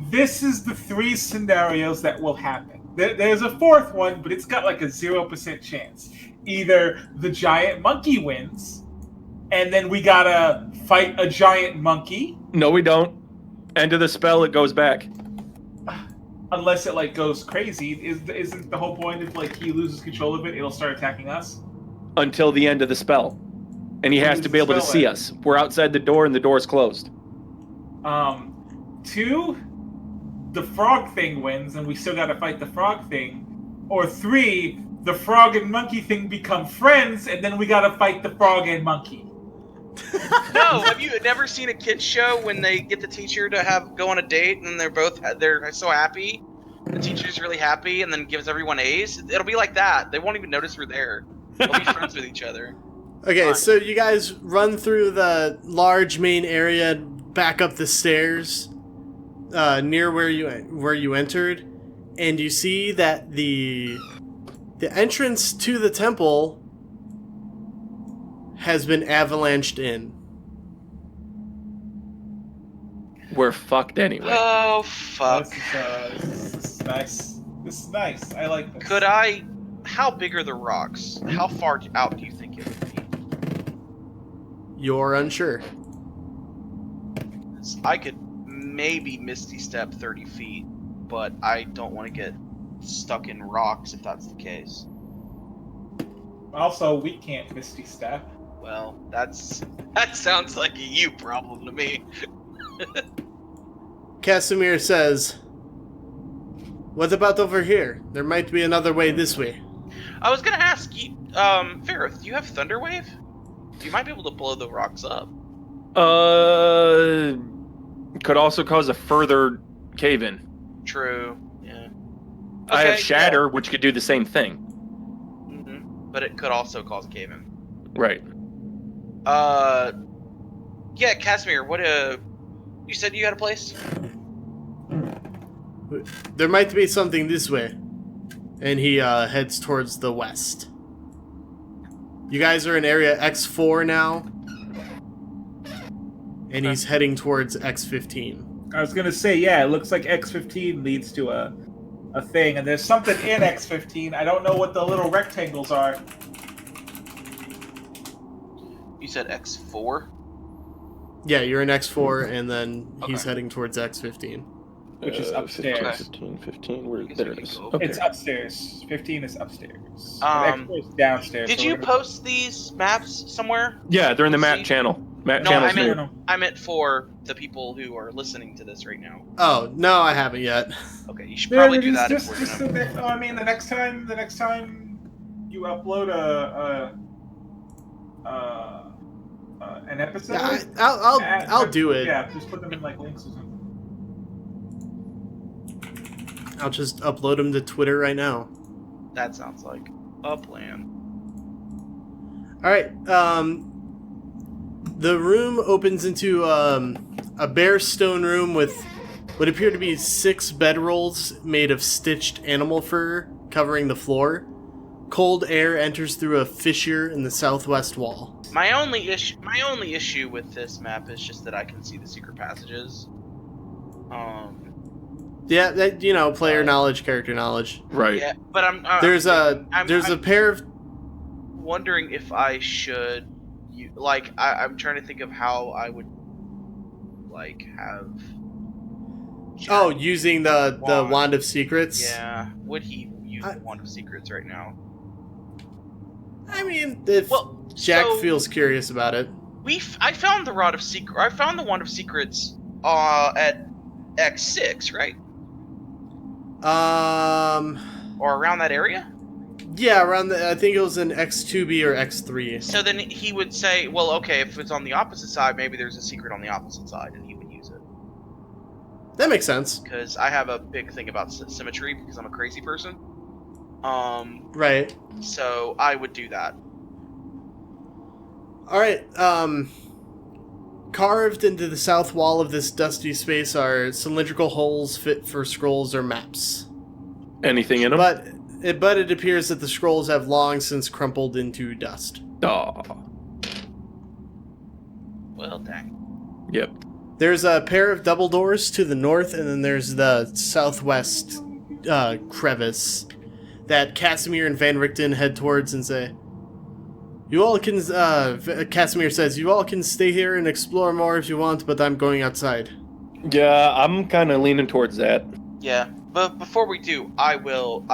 This is the 3 scenarios that will happen. There's a 4th one, but it's got like a 0% chance. Either the giant monkey wins, and then we gotta fight a giant monkey, No, we don't. End of the spell, it goes back. unless it like goes crazy. Isn't the whole point if like he loses control of it, it'll start attacking us? Until the end of the spell. And he When has does to be the able to spell see end? us. We're outside the door and the door's closed. 2, the frog thing wins, and we still gotta fight the frog thing. Or 3, the frog and monkey thing become friends, and then we gotta fight the frog and monkey. No, have you never seen a kids show when they get the teacher to go on a date and they're so happy? The teacher's really happy and then gives everyone A's. It'll be like that. They won't even notice we're there. They'll be friends with each other. Okay, Fine. so you guys run through the large main area, back up the stairs, near where you entered, and you see that the entrance to the temple has been avalanched in. We're fucked anyway. Oh fuck. This is nice. This is nice. I like this. Could I? How big are the rocks? How far out do you think it would be? You're unsure. I could maybe Misty Step 30 feet, but I don't want to get stuck in rocks if that's the case. Also, we can't Misty Step. Well, that sounds like a you problem to me. Casimir says, "What about over here? There might be another way this way." I was gonna ask you, Varroth, do you have Thunderwave? You might be able to blow the rocks up. Could also cause a further cave-in. True. Yeah. I have Okay, Shatter, which could do the same thing. Mm-hmm. But it could also cause a cave-in. Right. Yeah, Casimir, what you said you had a place? There might be something this way. And he heads towards the west. You guys are in area X4 now. And he's heading towards X15. I was gonna say, yeah, it looks like X15 leads to a thing, and there's something in X15. I don't know what the little rectangles are. You said X4? Yeah, you're in X4, and then he's Okay. heading towards X15. Which is upstairs. 15, where, guess there we it can is. go. Okay. It's upstairs. 15 is upstairs. Um, X4 is downstairs. Did so you we're gonna- post these maps somewhere? Yeah, they're in the map See? channel. Map No, channel's I meant- new. I meant for the people who are listening to this right now. Oh, no, I haven't yet. Okay, you should Yeah, probably do just- that just- if we're just gonna... the I mean, the next time you upload an episode. Yeah, I'll do it. Yeah, just put them in like links or something. I'll just upload them to Twitter right now. That sounds like a plan. Alright, the room opens into a bare stone room with what appear to be 6 bedrolls made of stitched animal fur covering the floor. Cold air enters through a fissure in the southwest wall. My only issue with this map is just that I can see the secret passages. Yeah, that, you know, player knowledge, character knowledge. Right. Yeah, but There's a I'm pair of... wondering if I should, I'm trying to think of how I would, have. Oh, using the Wand. Wand of Secrets? Yeah. Would he use the Wand of Secrets right now? I mean, if Well, Jack so feels curious about it. I found the Rod of Secret. I found the Wand of Secrets at X6, right? Or around that area. Yeah, around I think it was in X2B or X3. So then he would say, well, okay, if it's on the opposite side, maybe there's a secret on the opposite side, and he would use it. That makes sense. Because I have a big thing about symmetry, because I'm a crazy person. Right. So I would do that. Alright, carved into the south wall of this dusty space are cylindrical holes fit for scrolls or maps. Anything in them? But it appears that the scrolls have long since crumpled into dust. Aw. Well, dang. Yep. There's a pair of double doors to the north, and then there's the southwest crevice that Casimir and Van Richten head towards and say, "You all can," Casimir says, "You all can stay here and explore more if you want, but I'm going outside." Yeah, I'm kind of leaning towards that. Yeah, but before we do, I will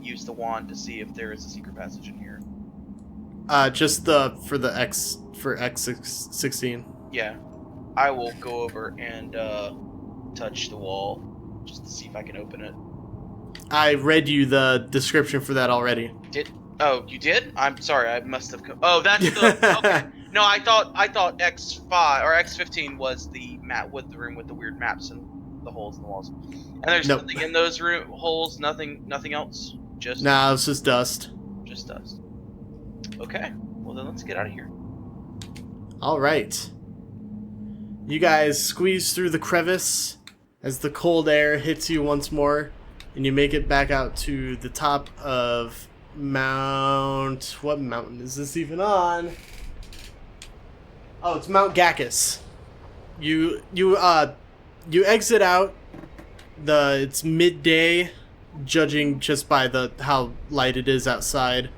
use the wand to see if there is a secret passage in here. Just for X16. Yeah, I will go over and touch the wall just to see if I can open it. I read you the description for that already. Oh, you did? I'm sorry, I must have. Oh, that's the. Okay. No, I thought X5 or X15 was the map with the room with the weird maps and the holes in the walls. And there's Nope. nothing in those holes. Nothing else. Just Nah, it's just dust. Just dust. Okay. Well then, let's get out of here. All right. You guys squeeze through the crevice as the cold air hits you once more. and you make it back out to the top of Mount... What mountain is this even on? Oh, it's Mount Gacchus. You exit out. It's midday, judging just by how light it is outside.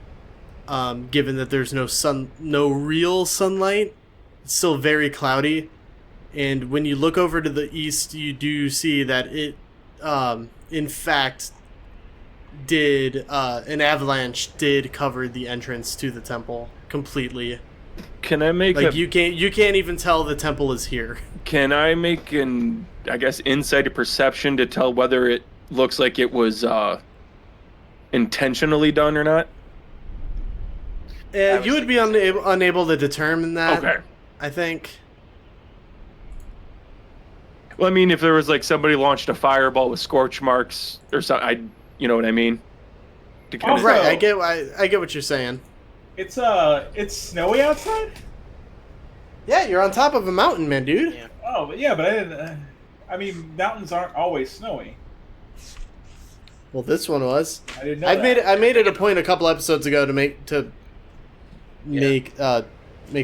Given that there's no real sunlight, it's still very cloudy. And when you look over to the east, you do see that it, in fact, an avalanche did cover the entrance to the temple completely. Can I make you can't even tell the temple is here. Can I make an, I guess, insight or perception to tell whether it looks like it was intentionally done or not? You would be unable to determine that. Okay. I think. Well, I mean, if there was like somebody launched a fireball with scorch marks or something, you know what I mean? Oh, right. I get what you're saying. It's snowy outside? Yeah, you're on top of a mountain, man, dude. Yeah. Oh, but yeah, but I didn't. I mean, mountains aren't always snowy. Well, this one was. I didn't know. I made it a point a couple episodes ago to make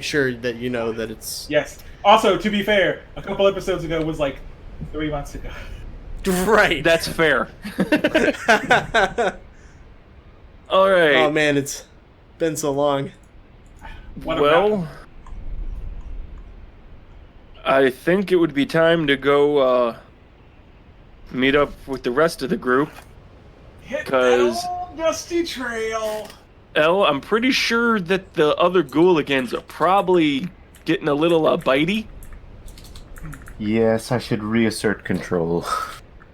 sure that you know that it's. Yes. Also, to be fair, a couple episodes ago was like 3 months ago. Right. That's fair. All right. Oh man, it's been so long. Well, I think it would be time to go meet up with the rest of the group. Hit that old dusty trail. I'm pretty sure that the other Ghouligans are probably getting a little bitey. Yes, I should reassert control.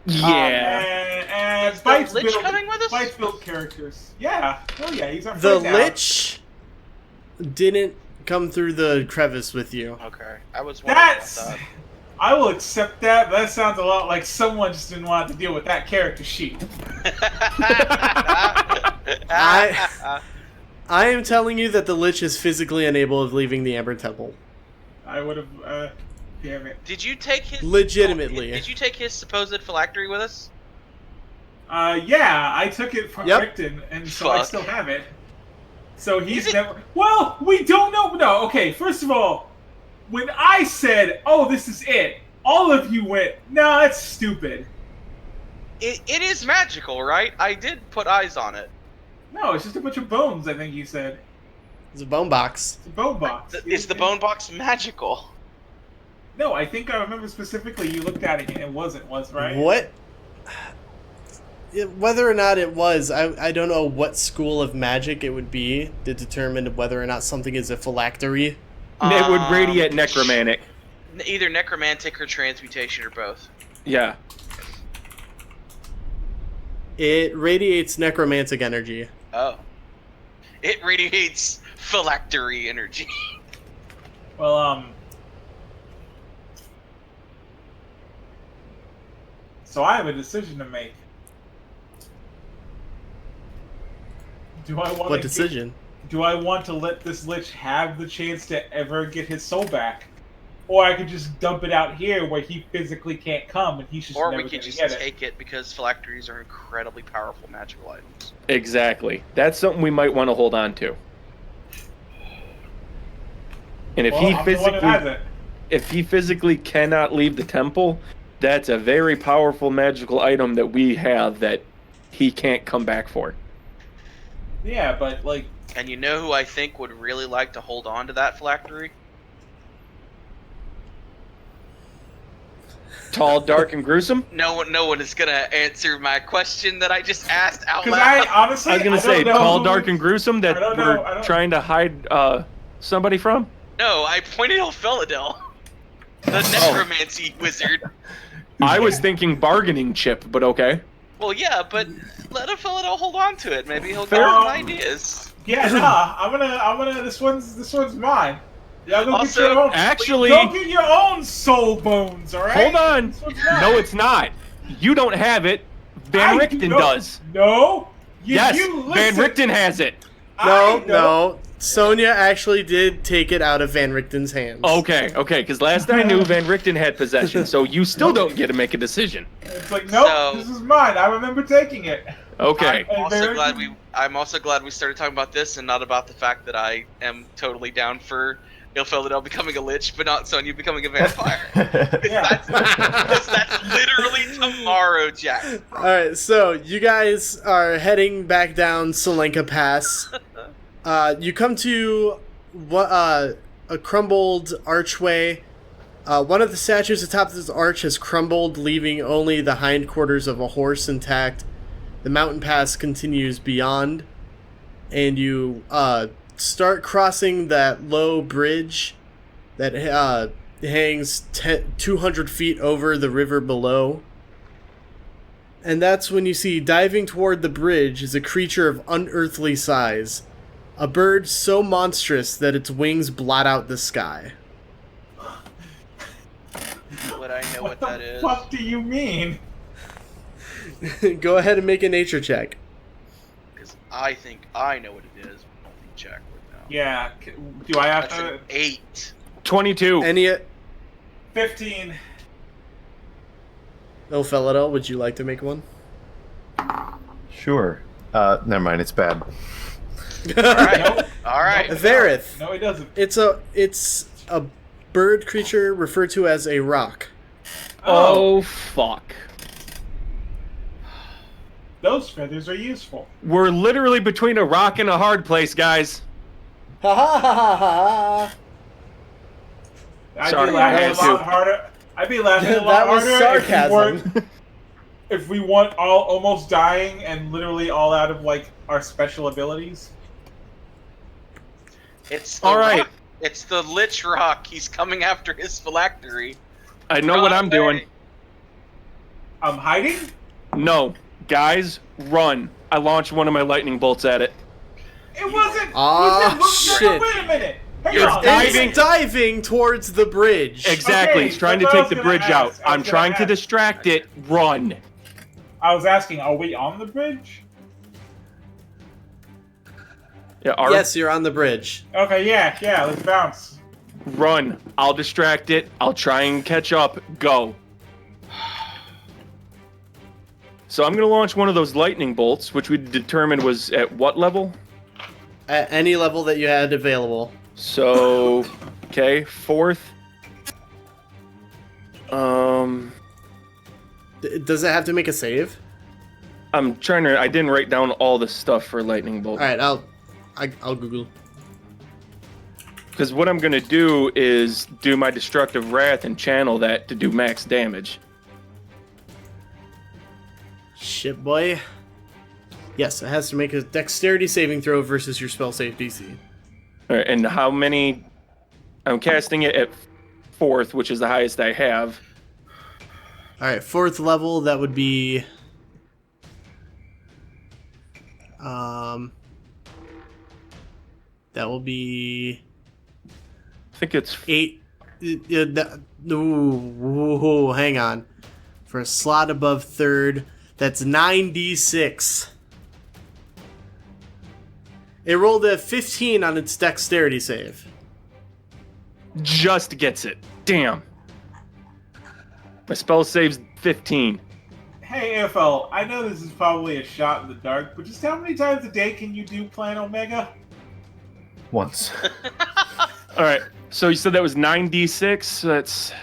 Yeah. Is the Lich coming with us? Bites built characters. Yeah. Oh yeah, he's our The friend now. Lich didn't come through the crevice with you. Okay, I was wondering about that. I will accept that, but that sounds a lot like someone just didn't want to deal with that character sheet. I am telling you that the Lich is physically unable of leaving the Amber Temple. I would have, damn it. Did you take his... Legitimately. Did you take his supposed phylactery with us? Yeah, I took it from Rickton, and so I still have it. So he's never... Well, we don't know... No, okay, first of all, when I said, oh, this is it, all of you went, no, that's stupid. It is magical, right? I did put eyes on it. No, it's just a bunch of bones, I think you said. It's a bone box. It's a bone box. Is the bone box magical? No, I think I remember specifically you looked at it and it wasn't, right? What? Whether or not it was, I don't know what school of magic it would be to determine whether or not something is a phylactery. It would radiate necromantic. Either necromantic or transmutation or both. Yeah. It radiates necromantic energy. Oh. It radiates phylactery energy. Well, so I have a decision to make. Do I want What decision? Do I want to let this Lich have the chance to ever get his soul back? Or I could just dump it out here where he physically can't come and he's just Or never we could gonna just get it. take it because phylacteries are incredibly powerful magical items. Exactly. That's something we might want to hold on to. And if Well, I'm the one that has it. if he physically cannot leave the temple, that's a very powerful magical item that we have that he can't come back for. Yeah, but like... And you know who I think would really like to hold on to that phylactery? Tall, dark, and gruesome? No one is gonna answer my question that I just asked out Because loud. I was gonna say tall, dark, and gruesome that I we're don't- trying to hide somebody from? No, I pointed Ilphelodel, the necromancy wizard. I was thinking bargaining chip, but okay. Well, yeah, but let Ilphelodel hold on to it. Maybe he'll Fair. get some ideas. Yeah, nah, I'm gonna, this one's mine. Yeah, go Also, get your own, actually- go get your own soul bones, alright? Hold on. This one's mine. No, it's not. You don't have it. Van I Richten don't- does. No. Yes, you Van listen. Richten has it. No, I no. Sonia actually did take it out of Van Richten's hands. Okay, because last I knew, Van Richten had possession, so you still don't get to make a decision. It's like, nope, So- this is mine. I remember taking it. Okay. I'm also glad we started talking about this and not about the fact that I am totally down for Ilphelodel becoming a lich, but not Sonya becoming a vampire. Yeah. That's literally tomorrow, Jack. Alright, so you guys are heading back down Solenka Pass. You come to a crumbled archway. One of the statues atop this arch has crumbled, leaving only the hindquarters of a horse intact. The mountain pass continues beyond, and you start crossing that low bridge that hangs 200 feet over the river below. And that's when you see diving toward the bridge is a creature of unearthly size. A bird so monstrous that its wings blot out the sky. Would I know what that is? What the fuck do you mean? Go ahead and make a nature check. Because I think I know what it is. Let me check right now. Yeah. Do I have That's to? an 8. 22. Any 15. Ilphelodel, would you like to make one? Sure. Never mind. It's bad. Alright. Nope. Alright. Varroth. No, it doesn't. It's a bird creature referred to as a rock. Oh, fuck. Those feathers are useful. We're literally between a rock and a hard place, guys. Ha ha ha ha ha! I'd Sorry, be I laughing had a lot to. harder. I'd be laughing a That lot was harder sarcasm. if we weren't all almost dying and literally all out of like our special abilities. It's the Alright. rock. It's the Lich Rock. He's coming after his phylactery. I know what I'm doing. I'm hiding. No. Guys, run. I launched one of my lightning bolts at it. It wasn't. Shit. Wait a minute. Hang It's on. diving. It's diving towards the bridge. Exactly. Okay, It's trying to that's what I take the was gonna bridge out. ask. I was I'm trying gonna to ask. distract it. Run. I was asking, are we on the bridge? Yeah, Yes, you're on the bridge. Okay, yeah, let's bounce. Run. I'll distract it. I'll try and catch up. Go. So I'm going to launch one of those lightning bolts, which we determined was at what level? At any level that you had available. So, okay, 4th. Does it have to make a save? I'm trying to. I didn't write down all the stuff for lightning bolt. All right, I'll Google. Because what I'm going to do is do my destructive wrath and channel that to do max damage. Shit, boy. Yes, it has to make a dexterity saving throw versus your spell save DC. All right, and how many? I'm casting it at 4th, which is the highest I have. All right, 4th level. That would be. That will be I think it's 8. Ooh, hang on. For a slot above 3rd, that's 9d6. It rolled a 15 on its dexterity save. just gets it. Damn. My spell saves 15. Hey, AFL, I know this is probably a shot in the dark, but just how many times a day can you do Plan Omega? Once. All right. So you said that was 9d6. That's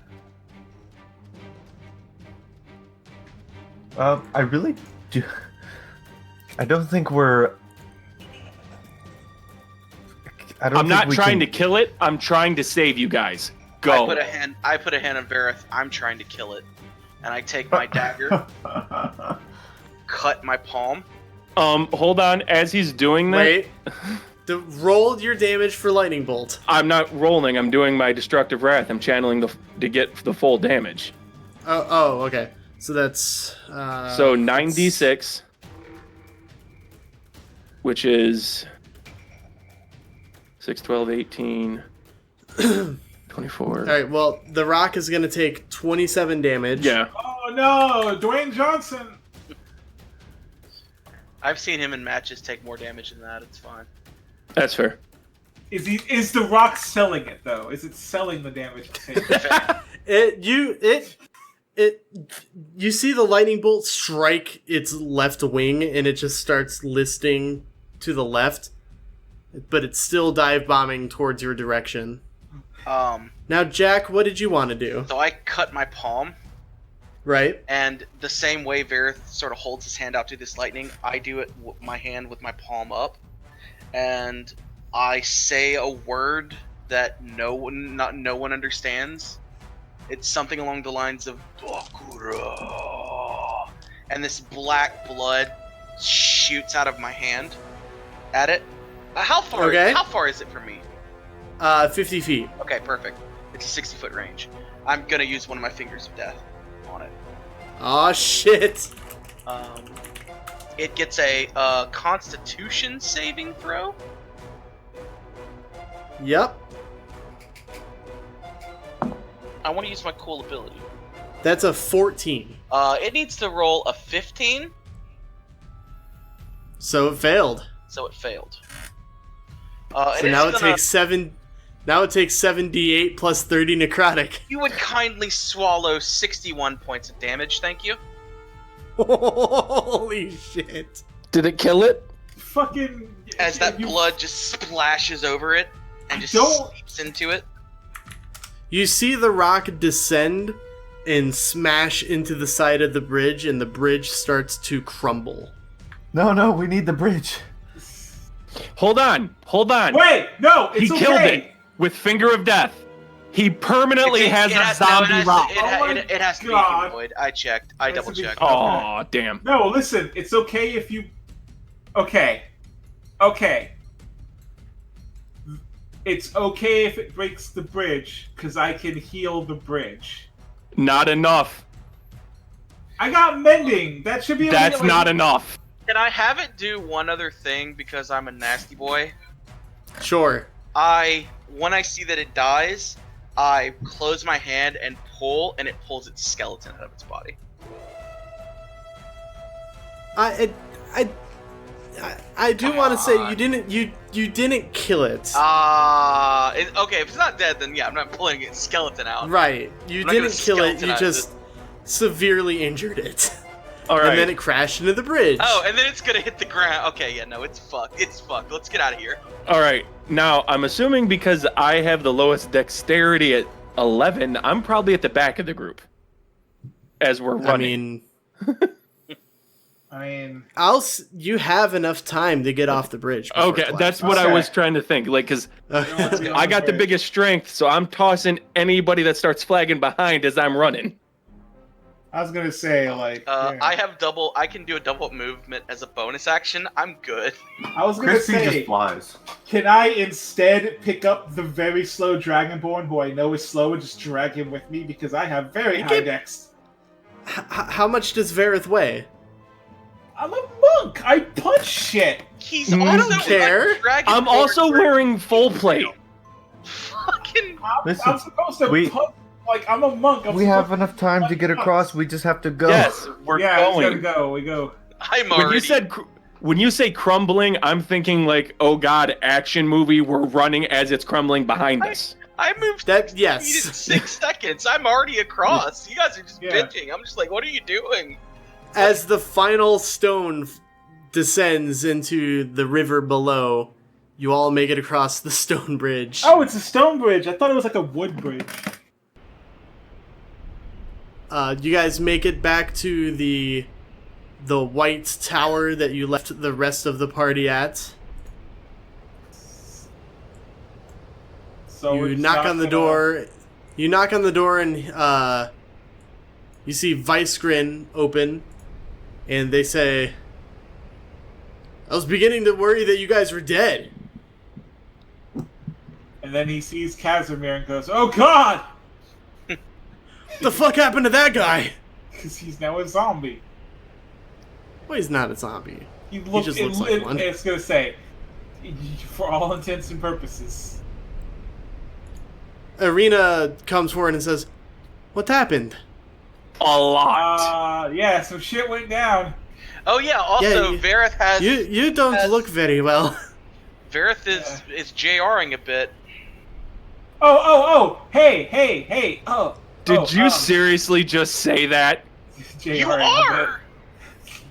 I really do. I don't think we're. I don't. I'm not trying to kill it. I'm trying to save you guys. Go. I put a hand on Varroth. I'm trying to kill it, and I take my dagger, cut my palm. Hold on. As he's doing that, Wait. Roll your damage for lightning bolt. I'm not rolling. I'm doing my destructive wrath. I'm channeling to get the full damage. Oh, okay. So that's So 9d6, which is 6, 12, 18, 24. All right. Well, the rock is gonna take 27 damage. Yeah. Oh no, Dwayne Johnson! I've seen him in matches take more damage than that. It's fine. That's fair. Is the rock selling it though? Is it selling the damage? You see the lightning bolt strike its left wing, and it just starts listing to the left, but it's still dive bombing towards your direction. Now, Jack, what did you want to do? So I cut my palm. Right. And the same way Varroth sort of holds his hand out to this lightning, I do it with my hand with my palm up, and I say a word that no one understands. It's something along the lines of Dokura, and this black blood shoots out of my hand at it. How far? Okay. How far is it from me? 50 feet. Okay, perfect. It's a 60-foot range. I'm gonna use one of my fingers of death on it. Aw, shit. It gets a Constitution saving throw. Yep. I want to use my cool ability. That's a 14. It needs to roll a 15, So it failed. so it failed. So now it takes 7. Now it takes 7d8 plus 30 necrotic. You would kindly swallow 61 points of damage, thank you. Holy shit. Did it kill it? Fucking. As that blood just splashes over it and just Don't- seeps into it. You see the rock descend and smash into the side of the bridge, and the bridge starts to crumble. No, we need the bridge. Hold on. Wait, no, it's He killed okay. it with Finger of Death. He permanently has a no, zombie rock. It has to be God. humanoid. I checked. I It has double to be- checked. Oh, damn. No, listen, it's okay if you. Okay. It's okay if it breaks the bridge, because I can heal the bridge. Not enough. I got mending. That should be. That's not enough. Can I have it do one other thing because I'm a nasty boy? Sure. When I see that it dies, I close my hand and pull, and it pulls its skeleton out of its body. I do want to say you didn't kill it. Okay, if it's not dead, then yeah, I'm not pulling its skeleton out. Right. You I'm not gonna didn't kill it, you skeletonize just severely injured it. All right. And then it crashed into the bridge. Oh, and then it's gonna hit the ground. Okay, yeah, no, it's fucked. It's fucked. Let's get out of here. All right. Now, I'm assuming because I have the lowest dexterity at 11, I'm probably at the back of the group as we're running. I mean, you have enough time to get off the bridge. before Okay, it that's collapses. what I Okay. was trying to think. Like, because let's get on I got the bridge. biggest strength, so I'm tossing anybody that starts flagging behind as I'm running. I was gonna say like. yeah. I can do a double movement as a bonus action. I'm good. I was gonna Crispy say. just flies. Can I instead pick up the very slow Dragonborn who I know is slow and just drag him with me because I have very high dex? How much does Varroth weigh? I'm a monk. I punch shit. He's I also don't care. a dragon. I'm also wearing full plate. Fucking. Listen, I'm supposed to we- punch. Like I'm a monk. We have enough time to get across. We just have to go. Yes, we're Yeah, we going. gotta go. We go. I'm When already. when you say crumbling, I'm thinking like, oh god, action movie. We're running as it's crumbling behind us. I moved That feet in yes. 6 seconds. I'm already across. You guys are just Yeah. bitching. I'm just like, what are you doing? As the final stone descends into the river below, you all make it across the stone bridge. Oh, it's a stone bridge. I thought it was like a wood bridge. You guys make it back to the white tower that you left the rest of the party at. So You it's knock not on the gonna- door. You knock on the door and you see Vicegrin open, and they say, "I was beginning to worry that you guys were dead." And then he sees Casimir and goes, "Oh God!" What the fuck happened to that guy? Because he's now a zombie. Well, he's not a zombie. He just looks like one. It's gonna say, for all intents and purposes. Irina comes forward and says, "What happened?" A lot. Yeah, some shit went down. Oh yeah. Also, Yeah, Varroth has You don't Yes. look very well. Varroth is JRing a bit. Oh! Hey! Did you seriously just say that? You are.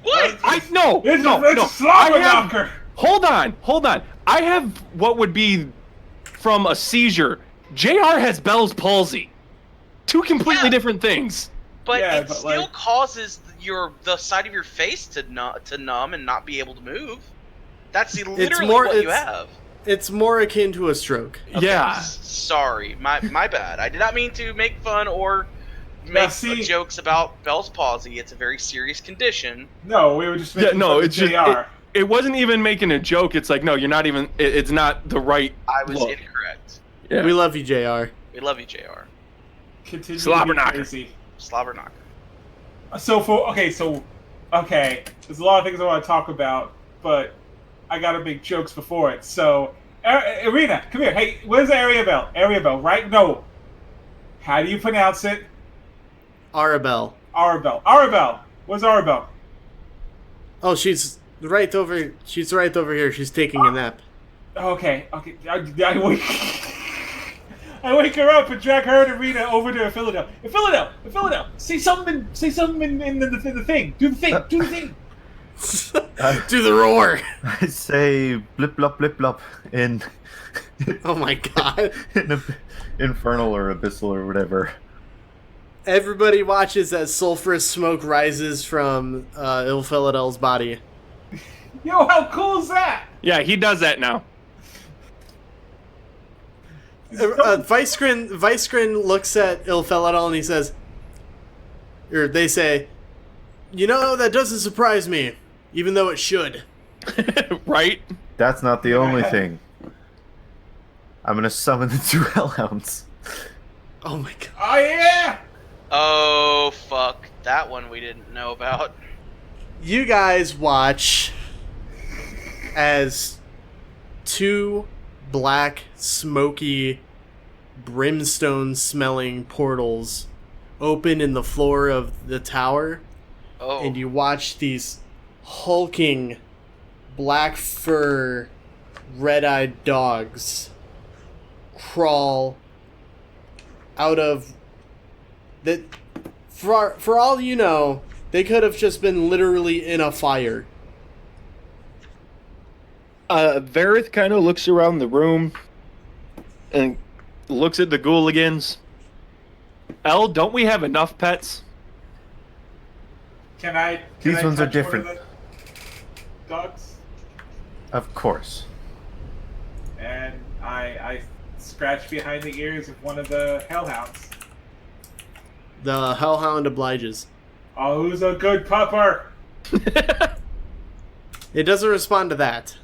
What? No. It's a slobber knocker. Hold on. I have what would be from a seizure. JR has Bell's palsy. Two completely different things. But it still causes the side of your face to numb and not be able to move. That's literally what you have. It's more akin to a stroke. Okay, yeah. Sorry, my bad. I did not mean to make fun or make jokes about Bell's palsy. It's a very serious condition. No, we were just making fun of JR. It wasn't even making a joke. It's like, no, you're not even. It's not the right. I was look. incorrect. Yeah. We love you, JR. We love you, JR. Continue. Slobber knocker. Slobber knocker. Okay. There's a lot of things I want to talk about, but I gotta make jokes before it. So, Irina, come here. Hey, where's Ariabel? Ariabel, right? No. How do you pronounce it? Arabelle. Arabelle. Where's Arabelle? Oh, she's right over. She's right over here. She's taking a nap. Okay. I wake her up and drag her and Irina over to Ilphelodel. Ilphelodel, say something in the thing. Do the thing. Do the roar. I say blip blop in. Oh my god. In infernal or abyssal or whatever. Everybody watches as sulfurous smoke rises from Ilphelodel's body. Yo, how cool is that? Yeah, he does that now. Vicegrin looks at Ilphelodel and he says, or they say, "You know, that doesn't surprise me, even though it should." Right? That's not the only thing. I'm gonna summon the 2 hellhounds. Oh my god. Oh yeah! Oh fuck. That one we didn't know about. You guys watch as 2 black, smoky, brimstone-smelling portals open in the floor of the tower, and you watch these hulking, black fur, red-eyed dogs crawl out of that. For all you know, they could have just been literally in a fire. Varroth kind of looks around the room and looks at the ghouligans. Elle, don't we have enough pets? These ones are different. One of the dogs? Of course. And I scratch behind the ears of one of the hellhounds. The hellhound obliges. Oh, who's a good pupper? It doesn't respond to that.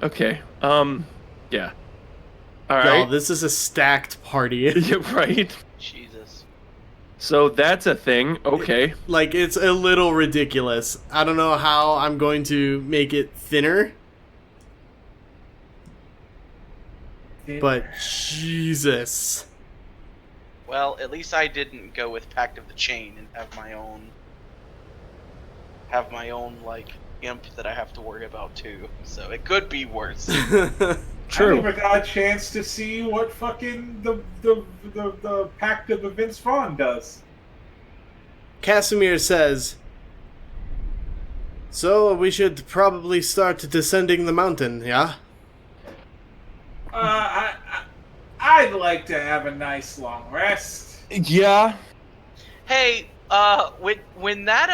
Okay. Yeah. All Y'all, right. this is a stacked party. Yeah, right. Jesus. So that's a thing. Okay. Like, it's a little ridiculous. I don't know how I'm going to make it thinner. But, Jesus. Well, at least I didn't go with Pact of the Chain and have my own like imp that I have to worry about too. So it could be worse. True. I never got a chance to see what fucking the Pact of the Vince Vaughn does. Casimir says, "So we should probably start descending the mountain, yeah?" I'd like to have a nice long rest. Yeah. Hey, when that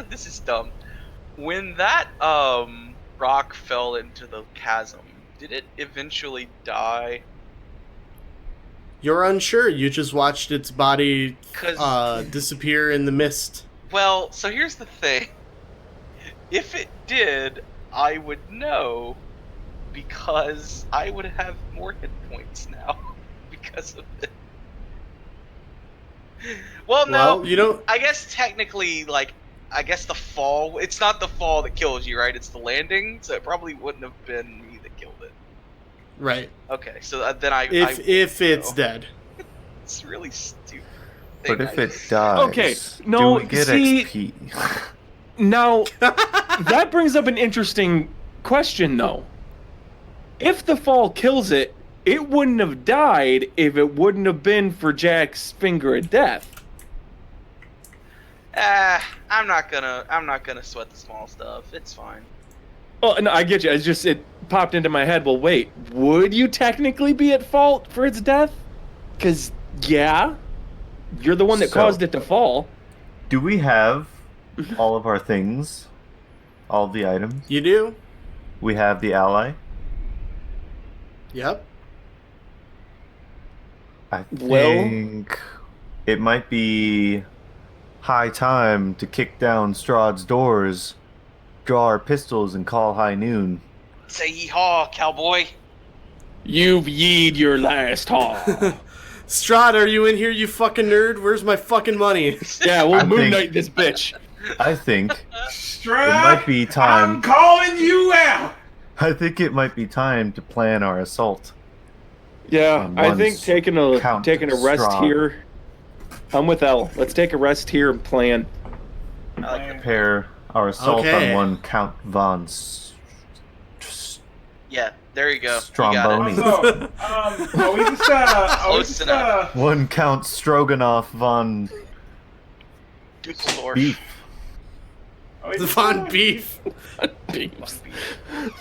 this is dumb. When that rock fell into the chasm, did it eventually die? You're unsure. You just watched its body disappear in the mist. Well, so here's the thing. If it did, I would know, because I would have more hit points now because of it. Well, no. You don't. I guess technically, like, I guess the fall. It's not the fall that kills you, right? It's the landing. So it probably wouldn't have been me that killed it. Right. Okay, so then I. If it's dead. It's really stupid. But if it dies, Okay, no, do we get see- XP? Now, that brings up an interesting question, though. If the fall kills it, it wouldn't have died if it wouldn't have been for Jack's finger of death. I'm not gonna sweat the small stuff. It's fine. Well, no, I get you. It's just, it popped into my head. Well, wait, would you technically be at fault for its death? Because, yeah, you're the one that So- caused it to fall. Do we have all of our things? All of the items? You do? We have the ally. Yep. I Well- think it might be high time to kick down Strahd's doors, draw our pistols, and call high noon. Say yee-haw, cowboy. You've yeed your last haul. Strahd, are you in here, you fucking nerd? Where's my fucking money? Yeah, we'll I Moon think- Knight this bitch. I think Strahd, it might be time. I'm calling you out. I think it might be time to plan our assault. Yeah, On I think one's taking a Count rest Strahd. here. I'm with L. Let's take a rest here and plan. I like it. Prepare our assault Okay. on one Count von Yeah, there you go. Stromboni. You got it. Also, are we just Close enough. one Count Stroganoff von Dusseldorf. Beef. are we just Von Beef. Beefs.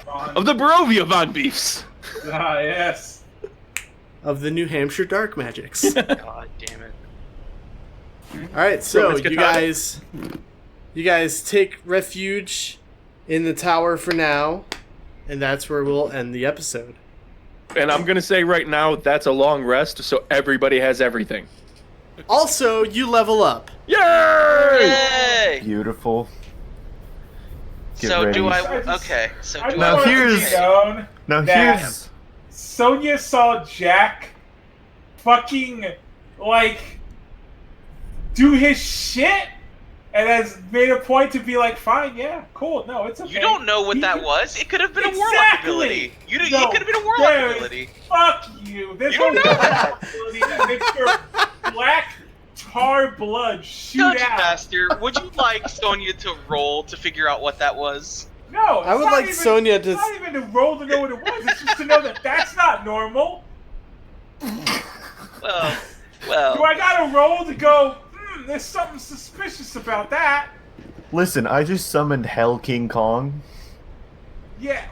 Von- Of the Barovia Von Beefs. Ah, yes. Of the New Hampshire Dark Magics. God damn it. Alright, so let's get you guys take refuge in the tower for now, and that's where we'll end the episode. And I'm gonna say right now, that's a long rest, so everybody has everything. Also, you level up. Yay! Yay! Beautiful. Get So ready. do I? I just- Okay. So I do Now want I? it to be here's- known Now that here's Sonia saw Jack fucking, like, do his shit and has made a point to be like, fine, yeah, cool, no, it's okay. You don't know what He that can- was. It could have been a warlock Exactly! ability. You No, it could have been a warlock there is- ability. Fuck you. There's You don't no know that. ability that makes your black tar blood shoot Dungeon out. Master, would you like Sonia to roll to figure out what that was? No, it's I would not like even, Sonia it's to- not even to roll to know what it was. It's just to know that that's not normal. Well, Do I gotta roll to go? There's something suspicious about that. listen. I just summoned Hell King Kong. Yeah.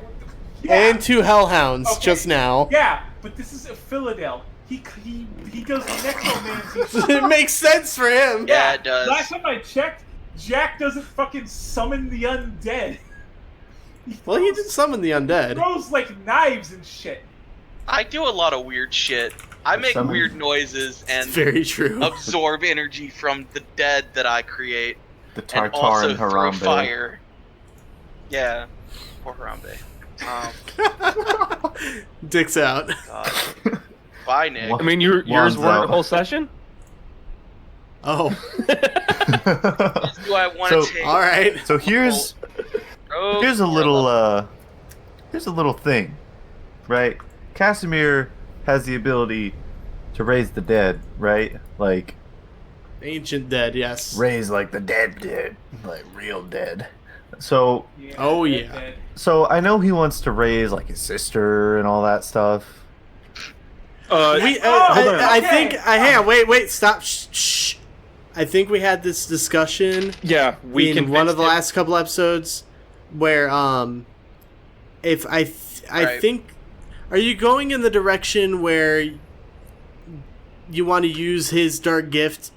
Yeah. And two hellhounds Okay. just now. Yeah, but this is Ilphelodel. He does necromancy. It makes sense for him. Yeah, it does. Last time I checked, Jack doesn't fucking summon the undead. Well, he did summon the undead. throws like knives and shit. I do a lot of weird shit. I make Some- weird noises It's and very true. absorb energy from the dead that I create, The and Tartar also and throw Harambe. fire. Yeah, poor Harambe. Dicks out. God. Bye, Nick. What? I mean, yours Wands weren't out. a whole session? Oh, Do I want So- to take? all right. So here's Oh, here's a poor little love. here's a little thing, right? Casimir has the ability to raise the dead, right? Like Ancient dead, yes. raise like the dead, like real dead. So Yeah, Oh, dead, yeah. dead. I know he wants to raise like his sister and all that stuff. We, Oh, I okay. think. Hang on, wait, stop. Shh. I think we had this discussion Yeah, we in convinced one of the him- last couple episodes, where if I Right. think, are you going in the direction where you want to use his dark gift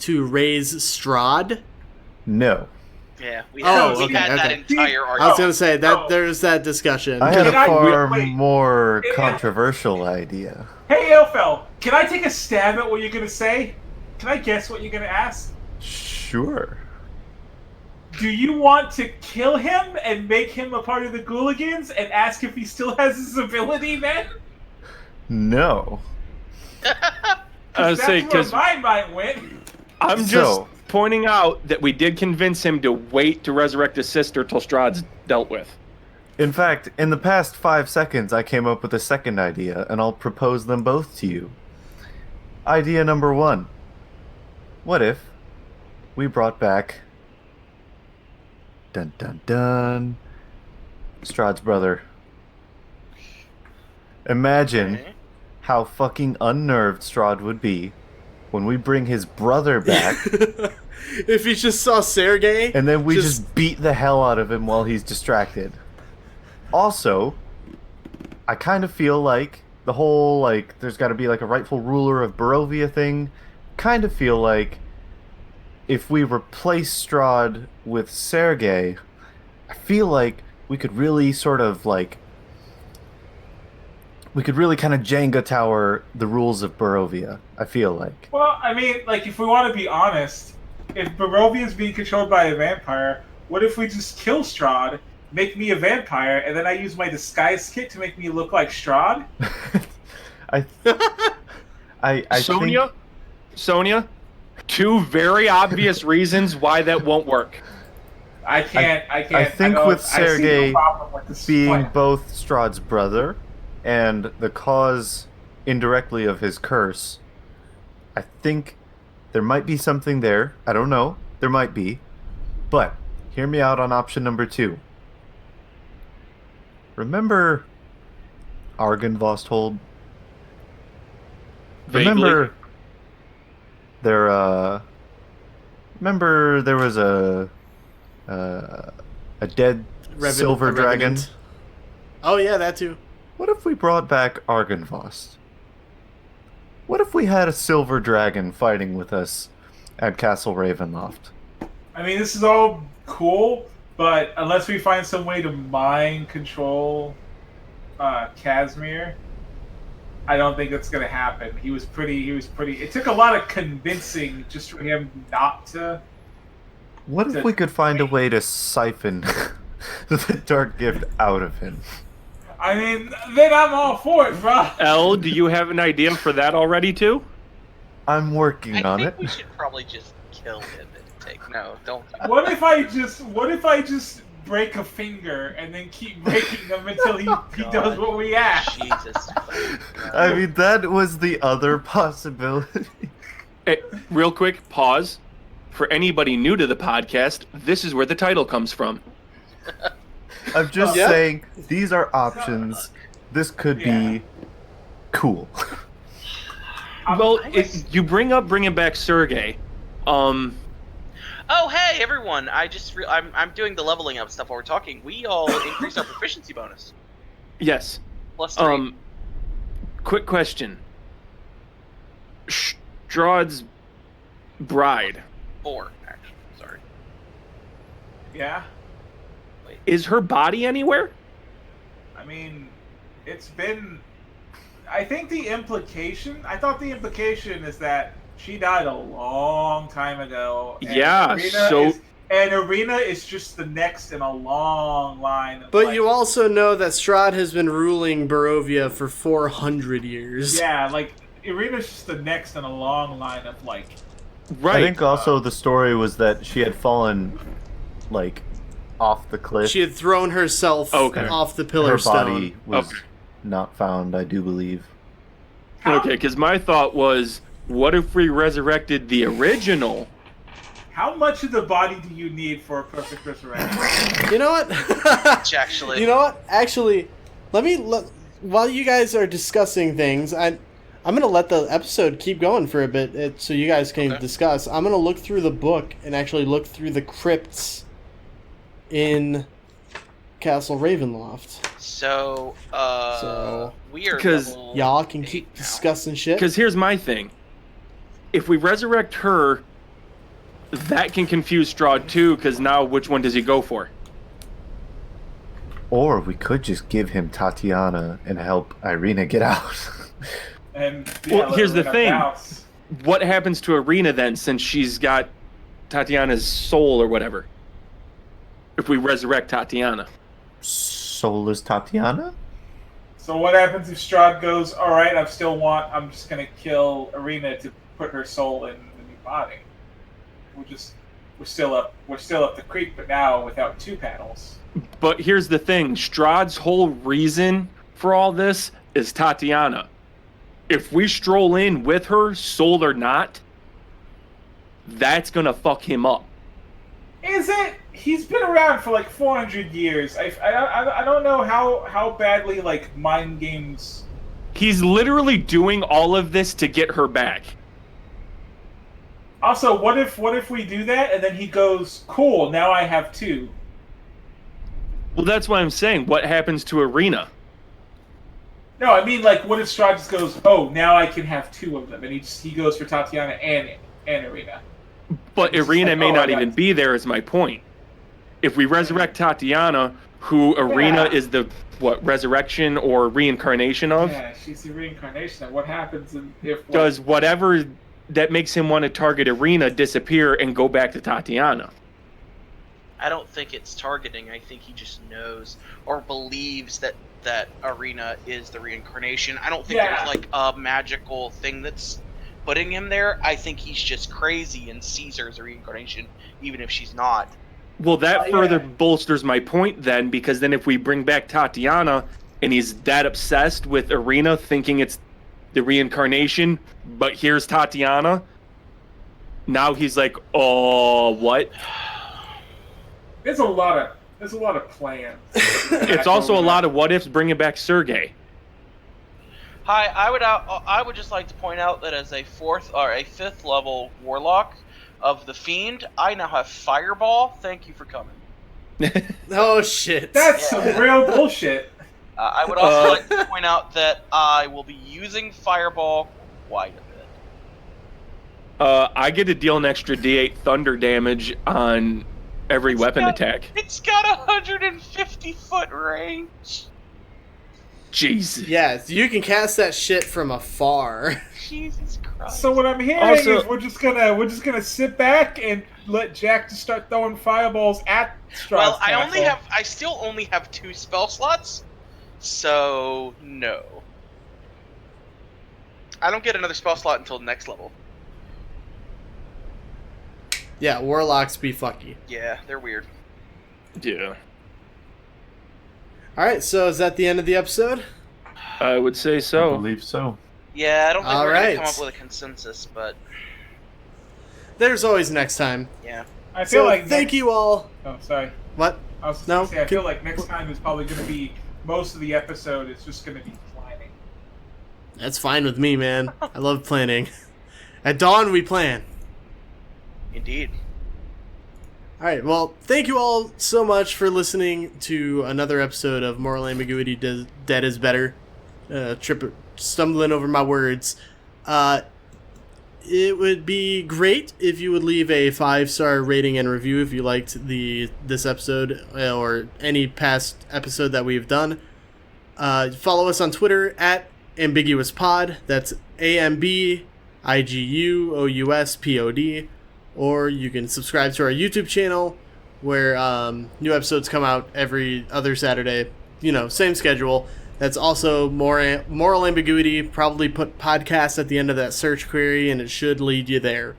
to raise Strahd? No, Yeah, we Oh, had, we okay, had that okay. entire I was argument. gonna say that Oh. there's that discussion. I had a Can I- far wait. more Yeah. controversial idea. Hey, Ilfel, can I take a stab at what you're gonna say? Can I guess what you're gonna ask? Sure. Do you want to kill him and make him a part of the Gooligans and ask if he still has his ability then? No. I would That's say, where because my mind went. I'm just So- pointing out that we did convince him to wait to resurrect his sister till Strahd's dealt with. In fact, in the past 5 seconds, I came up with a second idea, and I'll propose them both to you. Idea number 1. what if we brought back dun dun dun Strahd's brother? Imagine Okay. how fucking unnerved Strahd would be when we bring his brother back If he just saw Sergey, and then we just beat the hell out of him while he's distracted. Also, I kind of feel like the whole, like, there's got to be like a rightful ruler of Barovia thing. Kind of feel like if we replace Strahd with Sergey, I feel like we could really sort of like we could really kind of Jenga tower the rules of Barovia, I feel like. Well, I mean, like, if we want to be honest, if Barovia is being controlled by a vampire, what if we just kill Strahd, make me a vampire, and then I use my disguise kit to make me look like Strahd? I Sonia, think, Sonia, two very obvious reasons why that won't work. I can't. I think with Sergey I see no problem with this being plan. both Strahd's brother and the cause indirectly of his curse, I think there might be something there. I don't know. There might be. But hear me out on option number 2. Remember Argynvosthold? Remember there remember there was a dead silver dragon? Revenant. Oh yeah, that too. What if we brought back Argynvost? What if we had a silver dragon fighting with us at Castle Ravenloft? I mean, this is all cool, but unless we find some way to mind control Casimir, I don't think it's gonna happen. He was pretty. It took a lot of convincing just for him not to. What if we could find a way to siphon the dark gift out of him? I mean, then I'm all for it, bro. Elle, do you have an idea for that already too? I'm working I on think it. we should probably just kill him and take. No, don't. Do that. What if I just break a finger and then keep breaking them until he does what we ask? Jesus. I mean, that was the other possibility. Hey, real quick, pause. For anybody new to the podcast, this is where the title comes from. I'm just Yeah. saying, these are options. This could be cool. Well, you bring up bringing back Sergey. Oh, hey everyone! I'm doing the leveling up stuff while we're talking. We all increased our proficiency bonus. Yes. +3. Quick question. Strahd's bride, 4, actually. Sorry. Yeah. is her body anywhere? I mean, it's been. I thought the implication is that she died a long time ago. And Yeah, Arena is just the next in a long line. Of, But like, you also know that Strahd has been ruling Barovia for 400 years. yeah, like Arena's just the next in a long line of like. Right. I think also the story was that she had fallen, like, off the cliff. She had thrown herself off the pillar Her stone. body was Okay. not found, I do believe. Okay, because my thought was, what if we resurrected the original? How much of the body do you need for a perfect resurrection? You know what? Actually. You know what? Actually, while you guys are discussing things, I'm gonna let the episode keep going for a bit, so you guys can discuss. I'm gonna look through the book and actually look through the crypts in Castle Ravenloft. So, we are Because level Y'all can 8 keep now. discussing shit. Because here's my thing. If we resurrect her, that can confuse Strahd too, because now which one does he go for? Or we could just give him Tatiana and help Irina get out. And Well, here's the Arena thing. bounce. What happens to Irina then, since she's got Tatiana's soul or whatever? If we resurrect Tatiana. Soulless Tatiana? So what happens if Strahd goes, all right, I'm just gonna kill Arena to put her soul in the new body. We're still up the creek, but now without 2 panels. But here's the thing. Strahd's whole reason for all this is Tatiana. If we stroll in with her, soul or not, that's gonna fuck him up. Is it? He's been around for like 400 years. I don't know how badly like mind games. He's literally doing all of this to get her back. Also, what if we do that and then he goes, cool, now I have 2. Well, that's what I'm saying. What happens to Irina? No, I mean, like, what if Strahd just goes, oh, now I can have 2 of them, and he goes for Tatiana and Irina. But Irina may not even be there, is my point. If we resurrect Tatiana, who Irina is the, resurrection or reincarnation of? Yeah, she's the reincarnation. And what happens if... Does whatever that makes him want to target Irina disappear and go back to Tatiana? I don't think it's targeting. I think he just knows or believes that Irina is the reincarnation. I don't think there's like a magical thing that's putting him there. I think he's just crazy and sees her as a reincarnation, even if she's not. Well, that further bolsters my point then, because then if we bring back Tatiana and he's that obsessed with Irina thinking it's the reincarnation, but here's Tatiana, now he's like, oh, what? There's a lot of plans. It's also a lot of what ifs bringing back Sergei. Hi, I would just like to point out that as a 5th level warlock of the Fiend, I now have Fireball. Thank you for coming. Oh shit. That's some real bullshit. I would also like to point out that I will be using Fireball quite a bit. I get to deal an extra D8 thunder damage on every weapon attack. It's got 150-foot range. Jesus. Yeah, you can cast that shit from afar. Jesus Christ. So what I'm hearing is we're just gonna sit back and let Jack just start throwing fireballs at Strahd's Well, castle. I still only have 2 spell slots, so no. I don't get another spell slot until next level. Yeah, warlocks be fucky. Yeah, they're weird. Yeah. Alright, so is that the end of the episode? I would say I so. believe so. Yeah, I don't think we're Alright. gonna come up with a consensus, but There's always next time. yeah. I feel So like thank you all. Oh, sorry. What? I was just No, gonna say, I feel like next time is probably gonna be most of the episode is just gonna be planning. That's fine with me, man. I love planning. At dawn, we plan. Indeed. Alright, well, thank you all so much for listening to another episode of Moral Ambiguity Dead is Better. Stumbling over my words. It would be great if you would leave a 5-star rating and review if you liked this episode or any past episode that we've done. Follow us on Twitter at AmbiguousPod. That's Ambiguouspod. Or you can subscribe to our YouTube channel where new episodes come out every other Saturday. You know, same schedule. That's also Moral Ambiguity. Probably put podcast at the end of that search query and it should lead you there.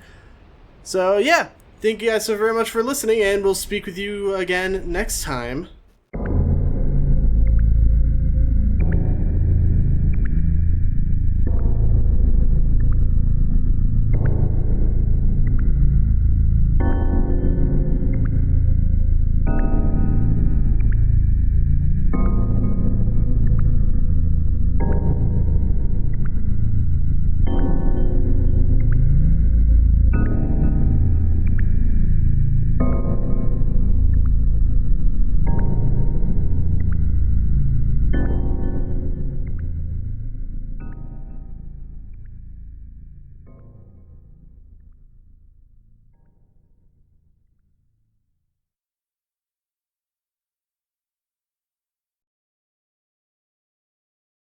So yeah, thank you guys so very much for listening and we'll speak with you again next time.